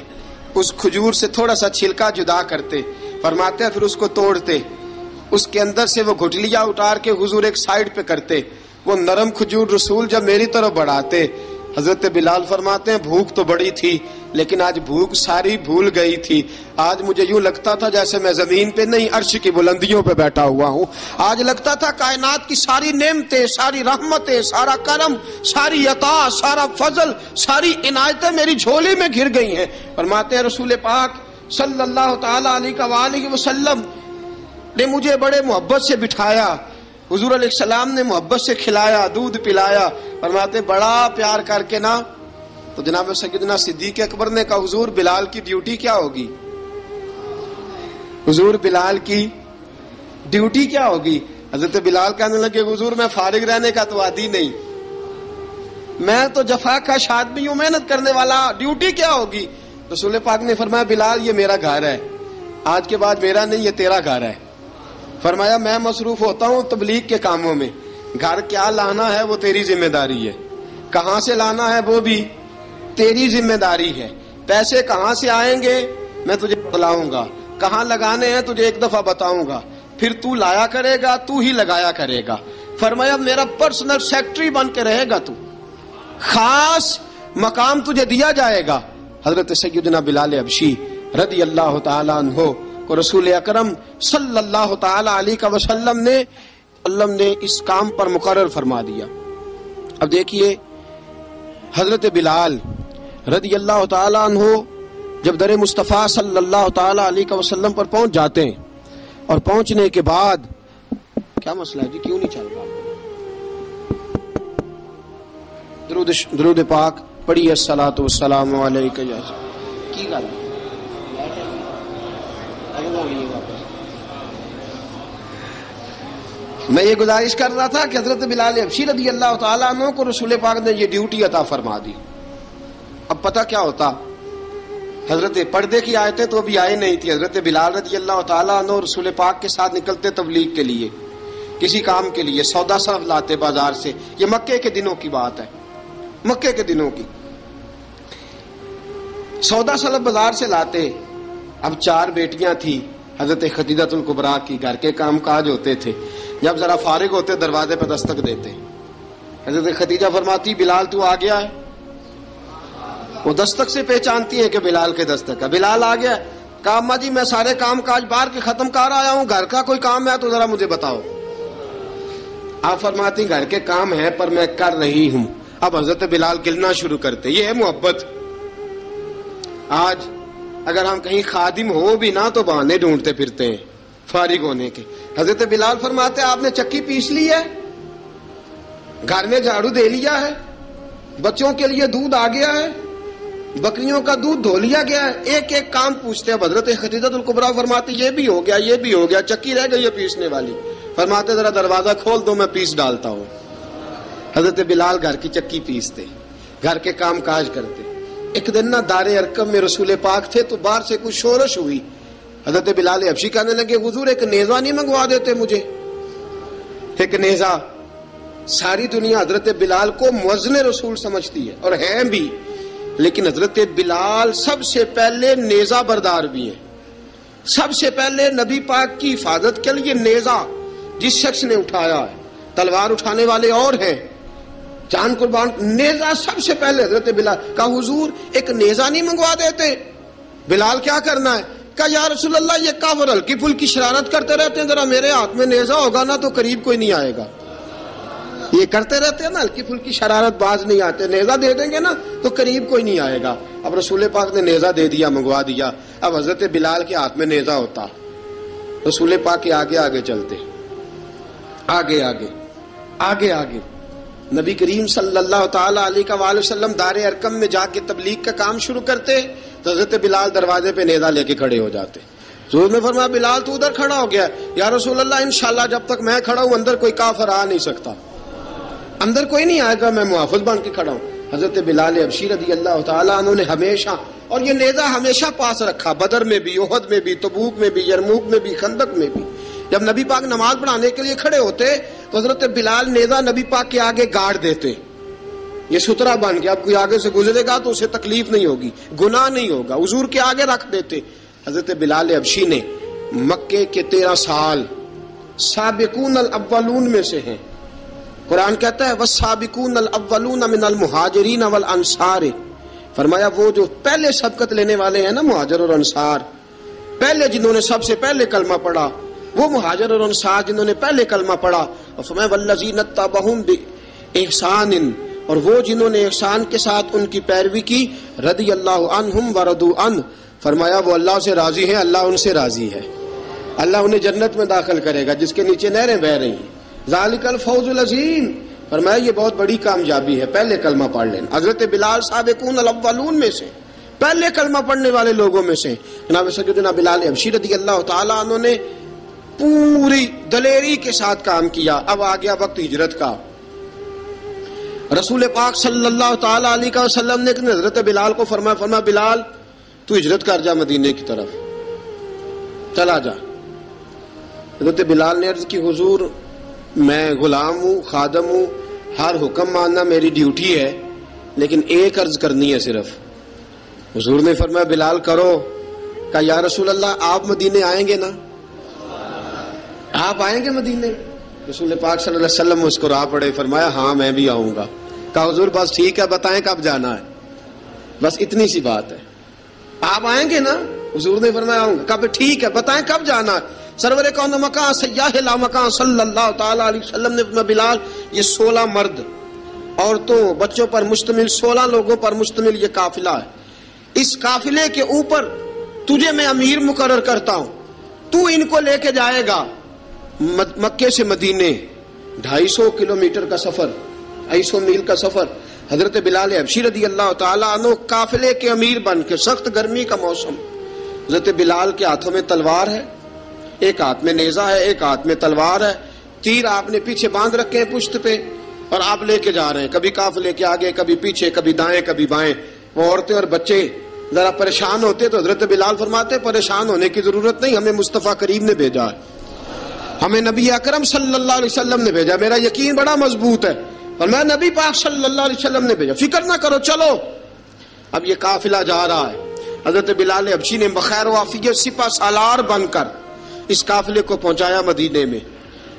اس کھجور سے تھوڑا سا چھلکا جدا کرتے. فرماتے پھر اس کو توڑتے, اس کے اندر سے وہ گھٹلیاں اتار کے حضور ایک سائڈ پہ کرتے. وہ نرم کھجور رسول جب میری طرف بڑھاتے, حضرت بلال فرماتے ہیں بھوک تو بڑی تھی لیکن آج بھوک ساری بھول گئی تھی. آج مجھے یوں لگتا تھا جیسے میں زمین پہ نہیں عرش کی بلندیوں پہ بیٹھا ہوا ہوں. آج لگتا تھا کائنات کی ساری نعمتیں, ساری رحمتیں, سارا کرم, ساری عطا, سارا فضل, ساری عنایتیں میری جھولی میں گر گئی ہیں. فرماتے ہیں رسول پاک صلی اللہ تعالی علیہ وآلہ وسلم نے مجھے بڑے محبت سے بٹھایا, حضور علیہ السلام نے محبت سے کھلایا, دودھ پلایا. فرماتے بڑا پیار کر کے نا تو جناب سیدنا صدیق اکبر نے کہا حضور بلال کی ڈیوٹی کیا ہوگی, حضور بلال کی ڈیوٹی کیا ہوگی. حضرت بلال کہنے لگے حضور میں فارغ رہنے کا تو عادی نہیں, میں تو جفا کش آدمی ہوں, محنت کرنے والا, ڈیوٹی کیا ہوگی. رسول پاک نے فرمایا بلال یہ میرا گھر ہے, آج کے بعد میرا نہیں یہ تیرا گھر ہے. فرمایا میں مصروف ہوتا ہوں تبلیغ کے کاموں میں, گھر کیا لانا ہے وہ تیری ذمہ داری ہے, کہاں سے لانا ہے وہ بھی تیری ذمہ داری ہے, پیسے کہاں سے آئیں گے میں تجھے بتلاؤں گا, کہاں لگانے ہیں تجھے ایک دفعہ بتاؤں گا, پھر تو لایا کرے گا, تو ہی لگایا کرے گا. فرمایا میرا پرسنل سیکٹری بن کے رہے گا, تو خاص مقام تجھے دیا جائے گا. حضرت سیدنا بلال حبشی رضی اللہ تعالیٰ عنہ کو رسول اکرم صلی اللہ تعالیٰ علیہ وسلم نے اس کام پر مقرر فرما دیا. اب دیکھیے حضرت بلال رضی اللہ تعالیٰ عنہ جب در مصطفیٰ صلی اللہ تعالیٰ علیہ وسلم پر پہنچ جاتے ہیں, اور پہنچنے کے بعد کیا مسئلہ ہے جی, کیوں نہیں چل رہا؟ درود پاک پڑھیے الصلاۃ والسلام علیک یا کی گل میں یہ گزارش کر رہا تھا کہ حضرت بلال حبشی رضی اللہ تعالیٰ عنہ کو رسول پاک نے یہ ڈیوٹی عطا فرما دی. اب پتہ کیا ہوتا, حضرت پردے کی آیتیں تو ابھی آئی نہیں تھی. حضرت بلال رضی اللہ تعالیٰ عنہ رسول پاک کے ساتھ نکلتے تبلیغ کے لیے, کسی کام کے لیے, سودا صرف لاتے بازار سے. یہ مکے کے دنوں کی بات ہے, مکے کے دنوں کی. سودا صرف بازار سے لاتے. اب 4 بیٹیاں تھیں حضرت خدیجہ الکبریٰ کی, گھر کے کام کاج ہوتے تھے. جب ذرا فارغ ہوتے دروازے پہ دستک دیتے. حضرت خدیجہ فرماتی بلال تو آ گیا ہے. وہ دستک سے پہچانتی ہے کہ بلال کے دستک ہے, بلال آ گیا. کہا اماں جی میں سارے کام کاج باہر کے ختم کر آیا ہوں, گھر کا کوئی کام ہے تو ذرا مجھے بتاؤ. آپ فرماتی گھر کے کام ہے پر میں کر رہی ہوں. اب حضرت بلال گلنا شروع کرتے. یہ ہے محبت. آج اگر ہم کہیں خادم ہو بھی نہ تو بہانے ڈھونڈتے پھرتے ہیں فارغ ہونے کے. حضرت بلال فرماتے آپ نے چکی پیس لی ہے, گھر میں جھاڑو دے لیا ہے, بچوں کے لیے دودھ آ گیا ہے, بکریوں کا دودھ دھو لیا گیا ہے, ایک ایک کام پوچھتے. اب حضرت خدیجہ الکبریٰ فرماتے یہ بھی ہو گیا, یہ بھی ہو گیا, چکی رہ گئی ہے پیسنے والی. فرماتے ذرا دروازہ کھول دو میں پیس ڈالتا ہوں. حضرت بلال گھر کی چکی پیستے, گھر کے کام کاج کرتے. ایک دن نہ دار ارقم میں رسول پاک تھے تو باہر سے کچھ شورش ہوئی. حضرت بلال حبشی کہنے لگے حضور ایک نیزہ نہیں منگوا دیتے مجھے, ایک نیزہ. ساری دنیا حضرت بلال کو مؤذن رسول سمجھتی ہے اور ہیں بھی, لیکن حضرت بلال سب سے پہلے نیزہ بردار بھی ہیں. سب سے پہلے نبی پاک کی حفاظت کے لیے نیزہ جس شخص نے اٹھایا ہے, تلوار اٹھانے والے اور ہیں, جان قربان. نیزہ سب سے پہلے حضرت بلال کا حضور ایک نیزہ نہیں منگوا دیتے؟ بلال کیا کرنا ہے؟ کہا یا رسول اللہ یہ کافر ہلکی پھلکی شرارت کرتے رہتے ہیں، ذرا میرے ہاتھ میں نیزہ ہوگا نا تو قریب کوئی نہیں آئے گا. یہ کرتے رہتے ہیں نا ہلکی پھلکی شرارت، باز نہیں آتے، نیزہ دے دیں گے نا تو قریب کوئی نہیں آئے گا. اب رسول پاک نے نیزہ دے دیا، منگوا دیا. اب حضرت بلال کے ہاتھ میں نیزہ ہوتا، رسول پاک کے آگے آگے چلتے، آگے آگے آگے آگے. نبی کریم صلی اللہ تعالی علیہ وآلہ وسلم دار ارقم میں جا کے تبلیغ کا کام شروع کرتے تو حضرت بلال دروازے پہ نیزہ لے کے کھڑے ہو جاتے. حضور نے فرمایا بلال تو ادھر کھڑا ہو گیا. یا رسول اللہ انشاءاللہ جب تک میں کھڑا ہوں اندر کوئی کافر آ نہیں سکتا، اندر کوئی نہیں آئے گا، میں محافظ بن کے کھڑا ہوں. حضرت بلال حبشی رضی اللہ تعالیٰ عنہ نے ہمیشہ، اور یہ نیزہ ہمیشہ پاس رکھا، بدر میں بھی، احد میں بھی، تبوک میں بھی، یرموک میں بھی، خندق میں بھی. جب نبی پاک نماز پڑھانے کے لیے کھڑے ہوتے تو حضرت بلال نیزہ نبی پاک کے آگے گاڑ دیتے. یہ سترا بن گیا، اب کوئی آگے سے گزرے گا تو اسے تکلیف نہیں ہوگی، گناہ نہیں ہوگا، حضور کے آگے رکھ دیتے. حضرت بلال حبشی نے مکے کے 13 سال سابقون الاولون میں سے ہیں. قرآن کہتا ہے والسابقون الاولون من المہاجرین والانصار. فرمایا وہ جو پہلے سبقت لینے والے ہیں نا مہاجر اور انصار، پہلے جنہوں نے سب سے پہلے کلمہ پڑھا، وہ مہاجر اور انصار جنہوں نے پہلے کلمہ پڑھا. اور فرمایا والذین اتبعوہم بإحسان، اور وہ جنہوں نے احسان کے ساتھ ان کی پیروی کی، رضی اللہ عنہم ورضوا عنہ. فرمایا وہ اللہ سے راضی ہیں، اللہ ان سے راضی ہے، اللہ انہیں جنت میں داخل کرے گا جس کے نیچے نہریں بہہ رہی ہیں. ذالک الفوز العظیم. فرمایا یہ بہت بڑی کامیابی ہے پہلے کلمہ پڑھ لینا. حضرت بلال سابقون الاولون میں سے، پہلے کلمہ پڑھنے والے لوگوں میں سے. جناب سیدنا بلال حبشی رضی اللہ تعالیٰ عنہ نے پوری دلیری کے ساتھ کام کیا. اب آ گیا وقت ہجرت کا. رسول پاک صلی اللہ تعالی علیہ وسلم نے حضرت بلال کو فرمایا بلال تو ہجرت کر جا مدینے کی طرف، چلا جا. حضرت بلال نے عرض کی حضور میں غلام ہوں، خادم ہوں، ہر حکم ماننا میری ڈیوٹی ہے، لیکن ایک عرض کرنی ہے صرف. حضور نے فرمایا بلال کرو. کہا یا رسول اللہ آپ مدینے آئیں گے نا؟ آپ آئیں گے مدینے؟ رسول پاک صلی اللہ علیہ وسلم مسکرا پڑے، فرمایا ہاں میں بھی آؤں گا. کہا حضور بس ٹھیک ہے، بتائیں کب جانا ہے، بس اتنی سی بات ہے. آپ آئیں گے نا؟ حضور نے فرمایا آؤں گا. کہا ٹھیک ہے بتائیں کب جانا ہے. سرور کون مکان سیاح لا مکان صلی اللہ تعالی علیہ وسلم نے فرمایا بلال یہ 16 مرد، عورتوں، بچوں پر مشتمل 16 لوگوں پر مشتمل یہ قافلہ ہے. اس قافلے کے اوپر تجھے میں امیر مقرر کرتا ہوں، تو ان کو لے کے جائے گا مکے سے مدینے 250 کلومیٹر کا سفر، 250 میل کا سفر. حضرت بلال حبشی رضی اللہ تعالیٰ عنہ قافلے کے امیر بن کے، سخت گرمی کا موسم، حضرت بلال کے ہاتھوں میں تلوار ہے، ایک ہاتھ میں نیزہ ہے، ایک ہاتھ میں تلوار ہے، تیر آپ نے پیچھے باندھ رکھے ہیں پشت پہ، اور آپ لے کے جا رہے ہیں، کبھی قافلے کے آگے، کبھی پیچھے، کبھی دائیں کبھی بائیں. وہ عورتیں اور بچے ذرا پریشان ہوتے تو حضرت بلال فرماتے پریشان ہونے کی ضرورت نہیں، ہمیں مصطفیٰ کریم نے بھیجا ہے، ہمیں نبی اکرم صلی اللہ علیہ وسلم نے بھیجا، میرا یقین بڑا مضبوط ہے، اور میں نبی پاک صلی اللہ علیہ وسلم نے بھیجا، فکر نہ کرو چلو. اب یہ قافلہ جا رہا ہے. حضرت بلال حبشی نے بخیر و عافیت سپہ سالار بن کر اس قافلے کو پہنچایا مدینے میں.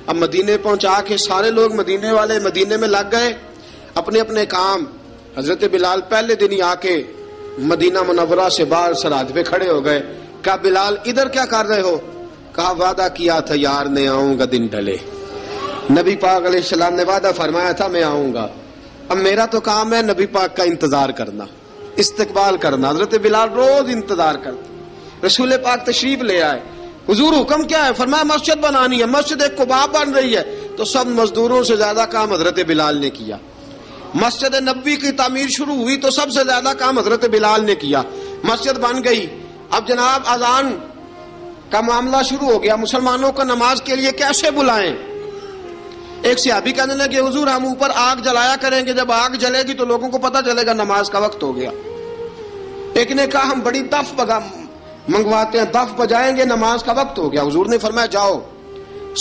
اب مدینے پہنچا کے سارے لوگ مدینے والے مدینے میں لگ گئے اپنے اپنے کام. حضرت بلال پہلے دن ہی آ کے مدینہ منورہ سے باہر سرحد پہ کھڑے ہو گئے. کہا بلال ادھر کیا کر رہے ہو؟ کہا وعدہ کیا تھا یار نے آؤں گا دن ڈھلے. نبی پاک علیہ السلام نے وعدہ فرمایا تھا میں آؤں گا. اب میرا تو کام ہے نبی پاک کا انتظار کرنا، استقبال کرنا. حضرت بلال روز انتظار کرتے. رسول پاک تشریف لے آئے. حضور حکم کیا ہے؟ فرمایا مسجد بنانی ہے. مسجد ایک قباء بن رہی ہے. تو سب مزدوروں سے زیادہ کام حضرت بلال نے کیا. مسجد نبوی کی تعمیر شروع ہوئی تو سب سے زیادہ کام حضرت بلال نے کیا. مسجد بن گئی. اب جناب اذان کا معاملہ شروع ہو گیا. مسلمانوں کو نماز کے لیے کیسے بلائیں؟ ایک صحابی کہنے لگے حضور ہم اوپر آگ جلایا کریں گے، جب آگ جلے گی تو لوگوں کو پتہ چلے گا نماز کا وقت ہو گیا. ایک نے کہا ہم بڑی دف منگواتے ہیں، دف بجائیں گے، نماز کا وقت ہو گیا. حضور نے فرمایا جاؤ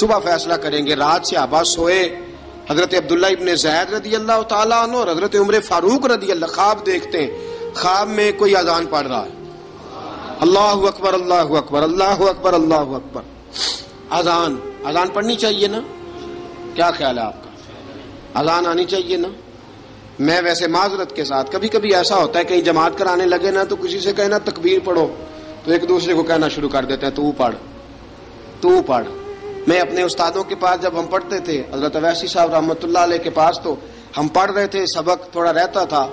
صبح فیصلہ کریں گے. رات سے صحابہ سوئے. حضرت عبداللہ ابن زید رضی اللہ تعالیٰ عنہ اور حضرت عمر فاروق رضی اللہ خواب دیکھتے ہیں. خواب میں کوئی اذان پڑھ رہا ہے، اللہ اکبر اللہ اکبر اللہ اکبر اللہ اکبر. اذان پڑھنی چاہیے نا؟ کیا خیال ہے آپ کا؟ اذان آنی چاہیے نا؟ میں ویسے معذرت کے ساتھ کبھی کبھی ایسا ہوتا ہے کہیں جماعت کرانے لگے نا تو کسی سے کہنا تکبیر پڑھو تو ایک دوسرے کو کہنا شروع کر دیتے ہیں تو پڑھ. میں اپنے استادوں کے پاس جب ہم پڑھتے تھے حضرت اویسی صاحب رحمۃ اللہ علیہ کے پاس تو ہم پڑھ رہے تھے, سبق تھوڑا رہتا تھا,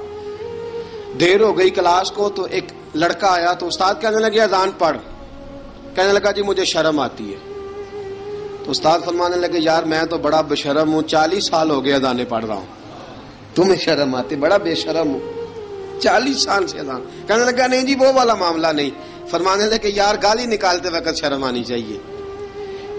دیر ہو گئی کلاس کو تو ایک لڑکا آیا تو استاد کہنے لگے اذان پڑھ. کہنے لگا جی مجھے شرم آتی ہے. تو استاد فرمانے لگے یار میں تو بڑا بے شرم ہوں, 40 سال ہو گئے اذانیں پڑھ رہا ہوں, تمہیں شرم آتی؟ بڑا بے شرم ہوں, 40 سال سے اذان. کہنے لگا نہیں جی وہ والا معاملہ نہیں. فرمانے لگے یار گالی نکالتے وقت شرم آنی چاہیے,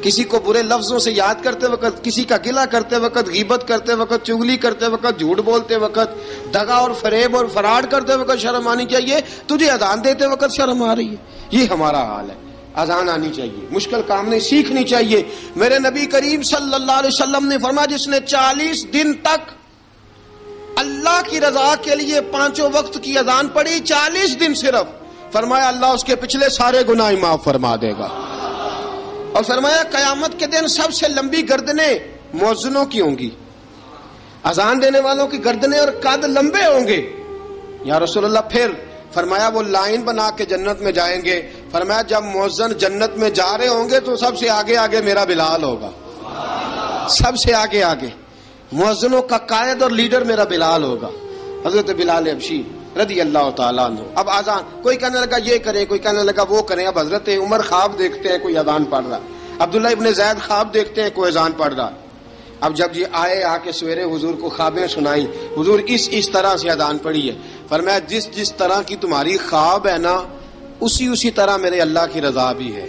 کسی کو برے لفظوں سے یاد کرتے وقت, کسی کا گلہ کرتے وقت, غیبت کرتے وقت, چغلی کرتے وقت, جھوٹ بولتے وقت, دغا اور فریب اور فراڈ کرتے وقت شرم آنی چاہیے. تجھے اذان دیتے وقت شرم آ رہی ہے. یہ ہمارا حال ہے. اذان آنی چاہیے, مشکل کام نہیں, سیکھنی چاہیے. میرے نبی کریم صلی اللہ علیہ وسلم نے فرمایا جس نے 40 دن تک اللہ کی رضا کے لیے 5 وقت کی اذان پڑھی, 40 دن صرف, فرمایا اللہ اس کے پچھلے سارے گناہ معاف فرما دے گا. اور فرمایا قیامت کے دن سب سے لمبی گردنیں مؤذنوں کی ہوں گی, اذان دینے والوں کی گردنیں اور قد لمبے ہوں گے. یا رسول اللہ پھر؟ فرمایا وہ لائن بنا کے جنت میں جائیں گے. فرمایا جب مؤذن جنت میں جا رہے ہوں گے تو سب سے آگے آگے میرا بلال ہوگا, سب سے آگے آگے مؤذنوں کا قائد اور لیڈر میرا بلال ہوگا, حضرت بلال حبشی رضی اللہ تعالیٰ عنہ. اب اذان کوئی کہنے لگا یہ کریں, کوئی کہنے لگا وہ کریں. اب حضرت عمر خواب دیکھتے ہیں کوئی اذان پڑھ رہا, عبداللہ ابن زید خواب دیکھتے ہیں کوئی اذان پڑھ رہا. اب جب یہ آئے آ کے سویرے حضور کو خوابیں سنائی, حضور اس طرح سے اذان پڑھی ہے. فرمایا جس طرح کی تمہاری خواب ہے نا اسی طرح میرے اللہ کی رضا بھی ہے.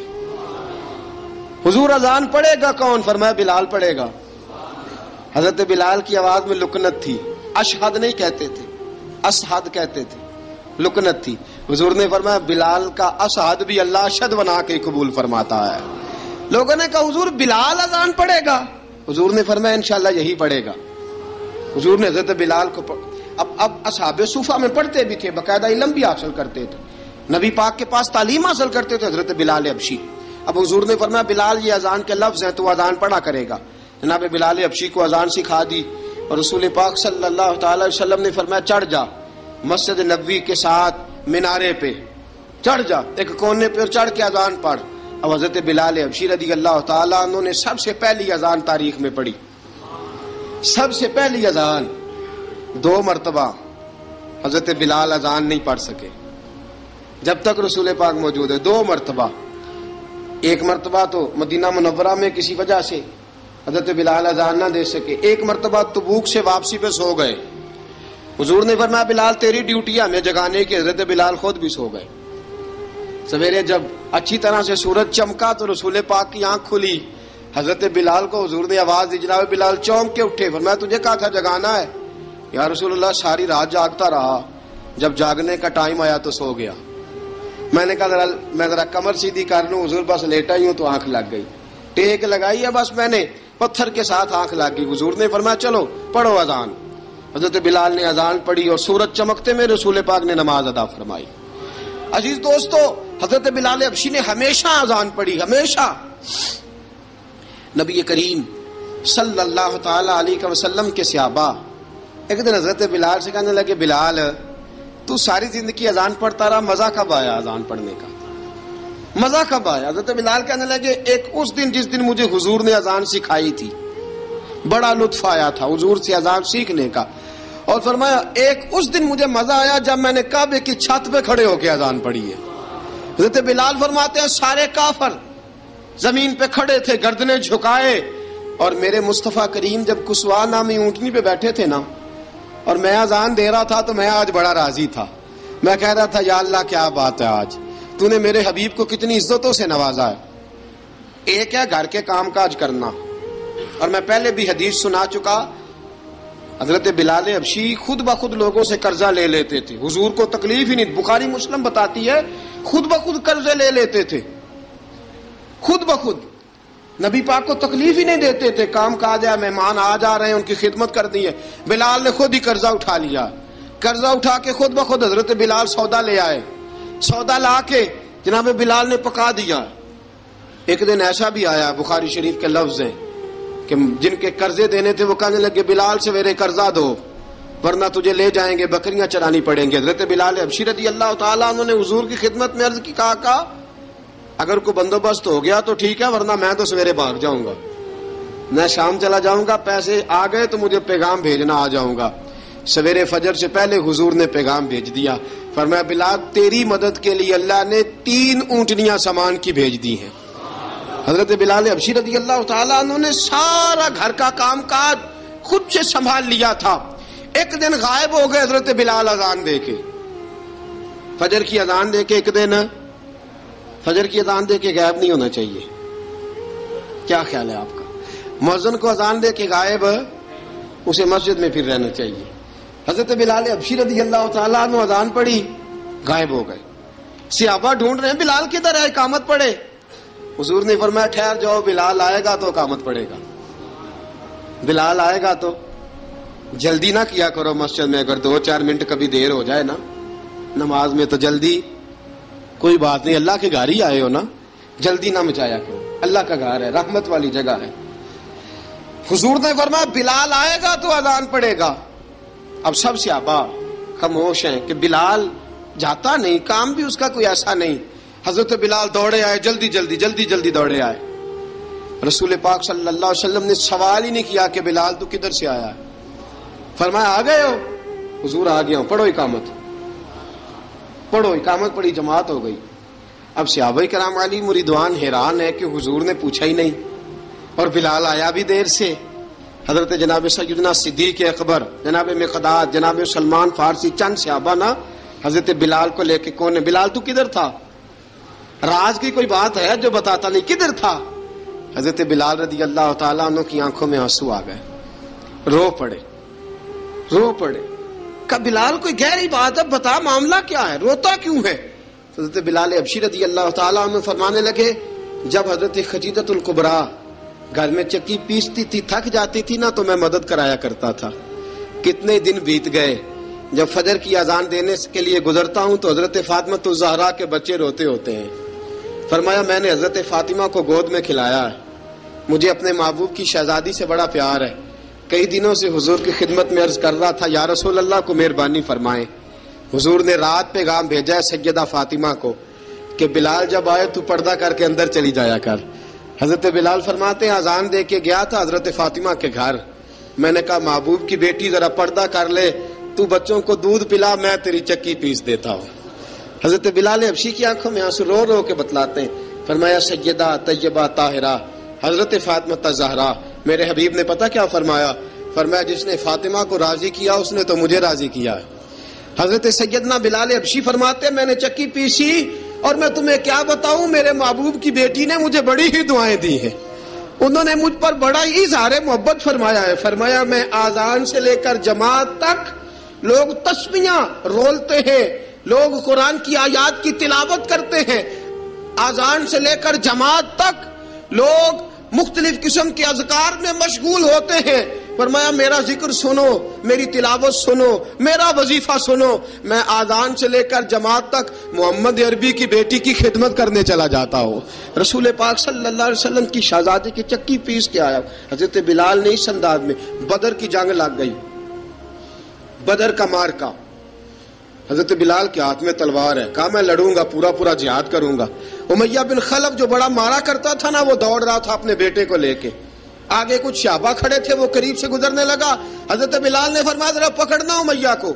حضور اذان پڑھے گا کون؟ فرمایا بلال پڑھے گا. حضرت بلال کی آواز میں لکنت تھی, اشہد نہیں کہتے تھے, اسحد کہتے تھے, لکنت تھی. حضور نے فرمایا بلال کا اسحد بھی اللہ اشہد بنا کے قبول فرماتا ہے. لوگوں نے کہا حضور بلال اذان پڑھے گا؟ حضور نے فرمایا انشاءاللہ یہی پڑھے گا. حضور نے حضرت بلال کو اب اصحاب صوفہ میں پڑھتے بھی تھے, باقاعدہ علم بھی حاصل کرتے تھے, نبی پاک کے پاس تعلیم حاصل کرتے تھے, حضرت بلال حبشی. اب حضور نے فرمایا بلال یہ اذان کے لفظ ہیں تو اذان پڑھا کرے گا. جناب بلال حبشی کو اذان سکھا دی اور رسول پاک صلی اللہ تعالی وسلم نے فرمایا چڑھ جا مسجد نبوی کے ساتھ مینارے پہ, چڑھ جا ایک کونے پہ چڑھ کے اذان پڑھ. اب حضرت بلال حبشی رضی اللہ تعالیٰ عنہ نے سب سے پہلی اذان تاریخ میں پڑھی, سب سے پہلی اذان. 2 مرتبہ حضرت بلال اذان نہیں پڑھ سکے جب تک رسول پاک موجود ہے. 2 مرتبہ, ایک مرتبہ تو مدینہ منورہ میں کسی وجہ سے حضرت بلال اذان نہ دے سکے, ایک مرتبہ تبوک سے واپسی پہ سو گئے. حضور نے فرمایا بلال تیری ڈیوٹی ہے ہمیں جگانے کی. حضرت بلال خود بھی سو گئے. سویرے جب اچھی طرح سے سورج چمکا تو رسول پاک کی آنکھ کھلی, حضرت بلال کو حضور نے آواز دی, جناب بلال چونک کے اٹھے. فرمایا تجھے کہا تھا جگانا ہے. یا رسول اللہ ساری رات جاگتا رہا, جب جاگنے کا ٹائم آیا تو سو گیا. میں نے کہا میں ذرا کمر سیدھی کر لوں. حضور بس لیٹا ہی ہوں تو آنکھ لگ گئی, ٹیک لگائی ہے بس میں نے, پتھر کے ساتھ آنکھ لگ گئی. حضور نے فرمایا چلو پڑھو اذان. حضرت بلال نے اذان پڑھی اور سورج چمکتے میں رسول پاک نے نماز ادا فرمائی. عزیز دوستو حضرت بلال حبشی نے ہمیشہ اذان پڑھی, ہمیشہ. نبی کریم صلی اللہ تعالی علیہ وسلم کے صحابہ ایک دن حضرت بلال سے کہنے لگے بلال تو ساری زندگی اذان پڑھتا رہا, مزہ کب آیا اذان پڑھنے کا, مزہ کب آیا؟ حضرت بلال کہنے لگے ایک اس دن جس دن مجھے حضور نے اذان سکھائی تھی بڑا لطف آیا تھا حضور سے اذان سیکھنے کا. اور فرمایا ایک اس دن مجھے مزہ آیا جب میں نے کعبے کی چھت پہ کھڑے ہو کے اذان پڑھی ہے. حضرت بلال فرماتے ہیں سارے کافر زمین پہ کھڑے تھے گردنیں جھکائے, اور میرے مصطفیٰ کریم جب کسوا نامی اونٹنی پہ بیٹھے تھے نا اور میں اذان دے رہا تھا تو میں آج بڑا راضی تھا. میں کہہ رہا تھا یا اللہ کیا بات ہے, آج تو نے میرے حبیب کو کتنی عزتوں سے نوازا ہے. ایک ہے گھر کے کام کاج کرنا, اور میں پہلے بھی حدیث سنا چکا, حضرت بلال حبشی خود بخود لوگوں سے قرضہ لے لیتے تھے, حضور کو تکلیف ہی نہیں. بخاری مسلم بتاتی ہے خود بخود قرضے لے لیتے تھے, خود بخود. نبی پاک کو تکلیف ہی نہیں دیتے تھے, کام کاج ہے, مہمان آ جا رہے ہیں ان کی خدمت کر دی ہے. بلال نے خود ہی قرضہ اٹھا لیا, قرضہ اٹھا کے خود بخود حضرت بلال سودا لے آئے, سودا لا کے جناب بلال نے پکا دیا. ایک دن ایسا بھی آیا بخاری شریف کے لفظ ہیں کہ جن کے قرضے دینے تھے وہ کہنے لگے بلال سویرے قرضہ دو, ورنہ تجھے لے جائیں گے، بکریاں چرانی پڑیں گے۔ حضرت بلال حبشی رضی اللہ تعالیٰ عنہ نے حضور کی خدمت میں عرض کی، کہا اگر کوئی بندوبست ہو گیا تو ٹھیک ہے، ورنہ میں تو سویرے بھاگ جاؤں گا، میں شام چلا جاؤں گا، پیسے آ گئے تو مجھے پیغام بھیجنا، آ جاؤں گا۔ سویرے فجر سے پہلے حضور نے پیغام بھیج دیا، فرمایا بلال تیری مدد کے لیے اللہ نے 3 اونٹنیاں سامان کی بھیج دی ہیں۔ حضرت بلال حبشی رضی اللہ تعالیٰ عنہ نے سارا گھر کا کام کاج خود سے سنبھال لیا تھا۔ ایک دن غائب ہو گئے حضرت بلال اذان دے کے، فجر کی اذان دے کے، ایک دن فجر کی اذان دے کے غائب نہیں ہونا چاہیے، کیا خیال ہے آپ کا؟ مؤذن کو اذان دے کے غائب، اسے مسجد میں پھر رہنا چاہیے۔ حضرت بلال حبشی رضی اللہ تعالیٰ عنہ اذان پڑھی، غائب ہو گئے۔ صحابہ ڈھونڈ رہے ہیں بلال کدھر ہے، اقامت پڑھے۔ حضور نے فرمایا ٹھہر جاؤ، بلال آئے گا تو اقامت پڑھے گا، بلال آئے گا تو۔ جلدی نہ کیا کرو مسجد میں، اگر 2-4 منٹ کبھی دیر ہو جائے نا نماز میں تو جلدی، کوئی بات نہیں، اللہ کے گھر ہی آئے ہو نا، جلدی نہ مچایا کرو، اللہ کا گھر ہے، رحمت والی جگہ ہے۔ حضور نے فرمایا بلال آئے گا تو اذان پڑے گا۔ اب سب صحابہ خاموش ہیں کہ بلال جاتا نہیں، کام بھی اس کا کوئی ایسا نہیں۔ حضرت بلال دوڑے آئے، جلدی جلدی جلدی جلدی دوڑے آئے۔ رسول پاک صلی اللہ علیہ وسلم نے سوال ہی نہیں کیا کہ بلال تو کدھر سے آیا ہے، فرمایا آ گئے ہو؟ حضور آ گیا ہوں، پڑھو اقامت، پڑھو اقامت پڑھی، جماعت ہو گئی۔ اب صحابہ کرام علی مریدوان حیران ہے کہ حضور نے پوچھا ہی نہیں اور بلال آیا بھی دیر سے۔ حضرت جناب سیدنا صدیق اکبر، جناب مقداد، جناب سلمان فارسی، چند صحابہ نا حضرت بلال کو لے کے، کون ہے بلال تو کدھر تھا؟ راز کی کوئی بات ہے جو بتاتا نہیں، کدھر تھا؟ حضرت بلال رضی اللہ تعالیٰ عنہ کی آنکھوں میں آنسو آ گئے، رو پڑے، رو پڑے۔ کہ بلال کوئی گہری بات ہے، بتا معاملہ کیا ہے، روتا کیوں ہے؟ حضرت بلال حبشی رضی اللہ تعالیٰ عنہ فرمانے لگے جب حضرت خدیجہ الکبریٰ گھر میں چکی پیستی تھی، تھک جاتی تھی نا تو میں مدد کرایا کرتا تھا۔ کتنے دن بیت گئے، جب فجر کی اذان دینے کے لیے گزرتا ہوں تو حضرت فاطمہ الزہرا کے بچے روتے ہوتے ہیں۔ فرمایا میں نے حضرت فاطمہ کو گود میں کھلایا ہے، مجھے اپنے محبوب کی شہزادی سے بڑا پیار ہے۔ کئی دنوں سے حضور کی خدمت میں عرض کر رہا تھا یا رسول اللہ کو مہربانی فرمائیں۔ حضور نے رات پیغام بھیجا ہے سیدہ فاطمہ کو کہ بلال جب آئے تو پردہ کر کے اندر چلی جایا کر۔ حضرت بلال فرماتے ہیں اذان دے کے گیا تھا حضرت فاطمہ کے گھر، میں نے کہا محبوب کی بیٹی ذرا پردہ کر لے، تو بچوں کو دودھ پلا، میں تیری چکی پیس دیتا ہوں۔ حضرت بلال حبشی کی آنکھوں میں آنسو رو رو کے بتلاتے ہیں، فرمایا سیدہ طیبہ طاہرہ حضرت فاطمہ الزہرا، میرے حبیب نے پتہ کیا فرمایا؟ فرمایا جس نے فاطمہ کو راضی کیا اس نے تو مجھے راضی کیا ہے۔ حضرت سیدنا بلال حبشی فرماتے ہیں میں نے چکی پیسی اور میں تمہیں کیا بتاؤں، میرے محبوب کی بیٹی نے مجھے بڑی ہی دعائیں دی ہیں، انہوں نے مجھ پر بڑا ہی اظہار محبت فرمایا ہے۔ فرمایا میں آذان سے لے کر جماعت تک لوگ تسبیحاں رولتے ہیں، لوگ قرآن کی آیات کی تلاوت کرتے ہیں، آذان سے لے کر جماعت تک لوگ مختلف قسم کے اذکار میں مشغول ہوتے ہیں۔ فرمایا میرا ذکر سنو، میری تلاوت سنو، میرا وظیفہ سنو، میں آذان سے لے کر جماعت تک محمد عربی کی بیٹی کی خدمت کرنے چلا جاتا ہوں۔ رسول پاک صلی اللہ علیہ وسلم کی شہزادی کی چکی پیس کے آیا۔ حضرت بلال نے اس انداز میں، بدر کی جنگ لگ گئی، بدر کا مارکا، حضرت بلال کے ہاتھ میں تلوار ہے، کہا میں لڑوں گا، پورا پورا جہاد کروں گا۔ امیہ بن خلف جو بڑا مارا کرتا تھا نا، وہ دوڑ رہا تھا اپنے بیٹے کو لے کے، آگے کچھ صحابہ کھڑے تھے، وہ قریب سے گزرنے لگا، حضرت بلال نے فرمایا ذرا پکڑنا امیہ کو،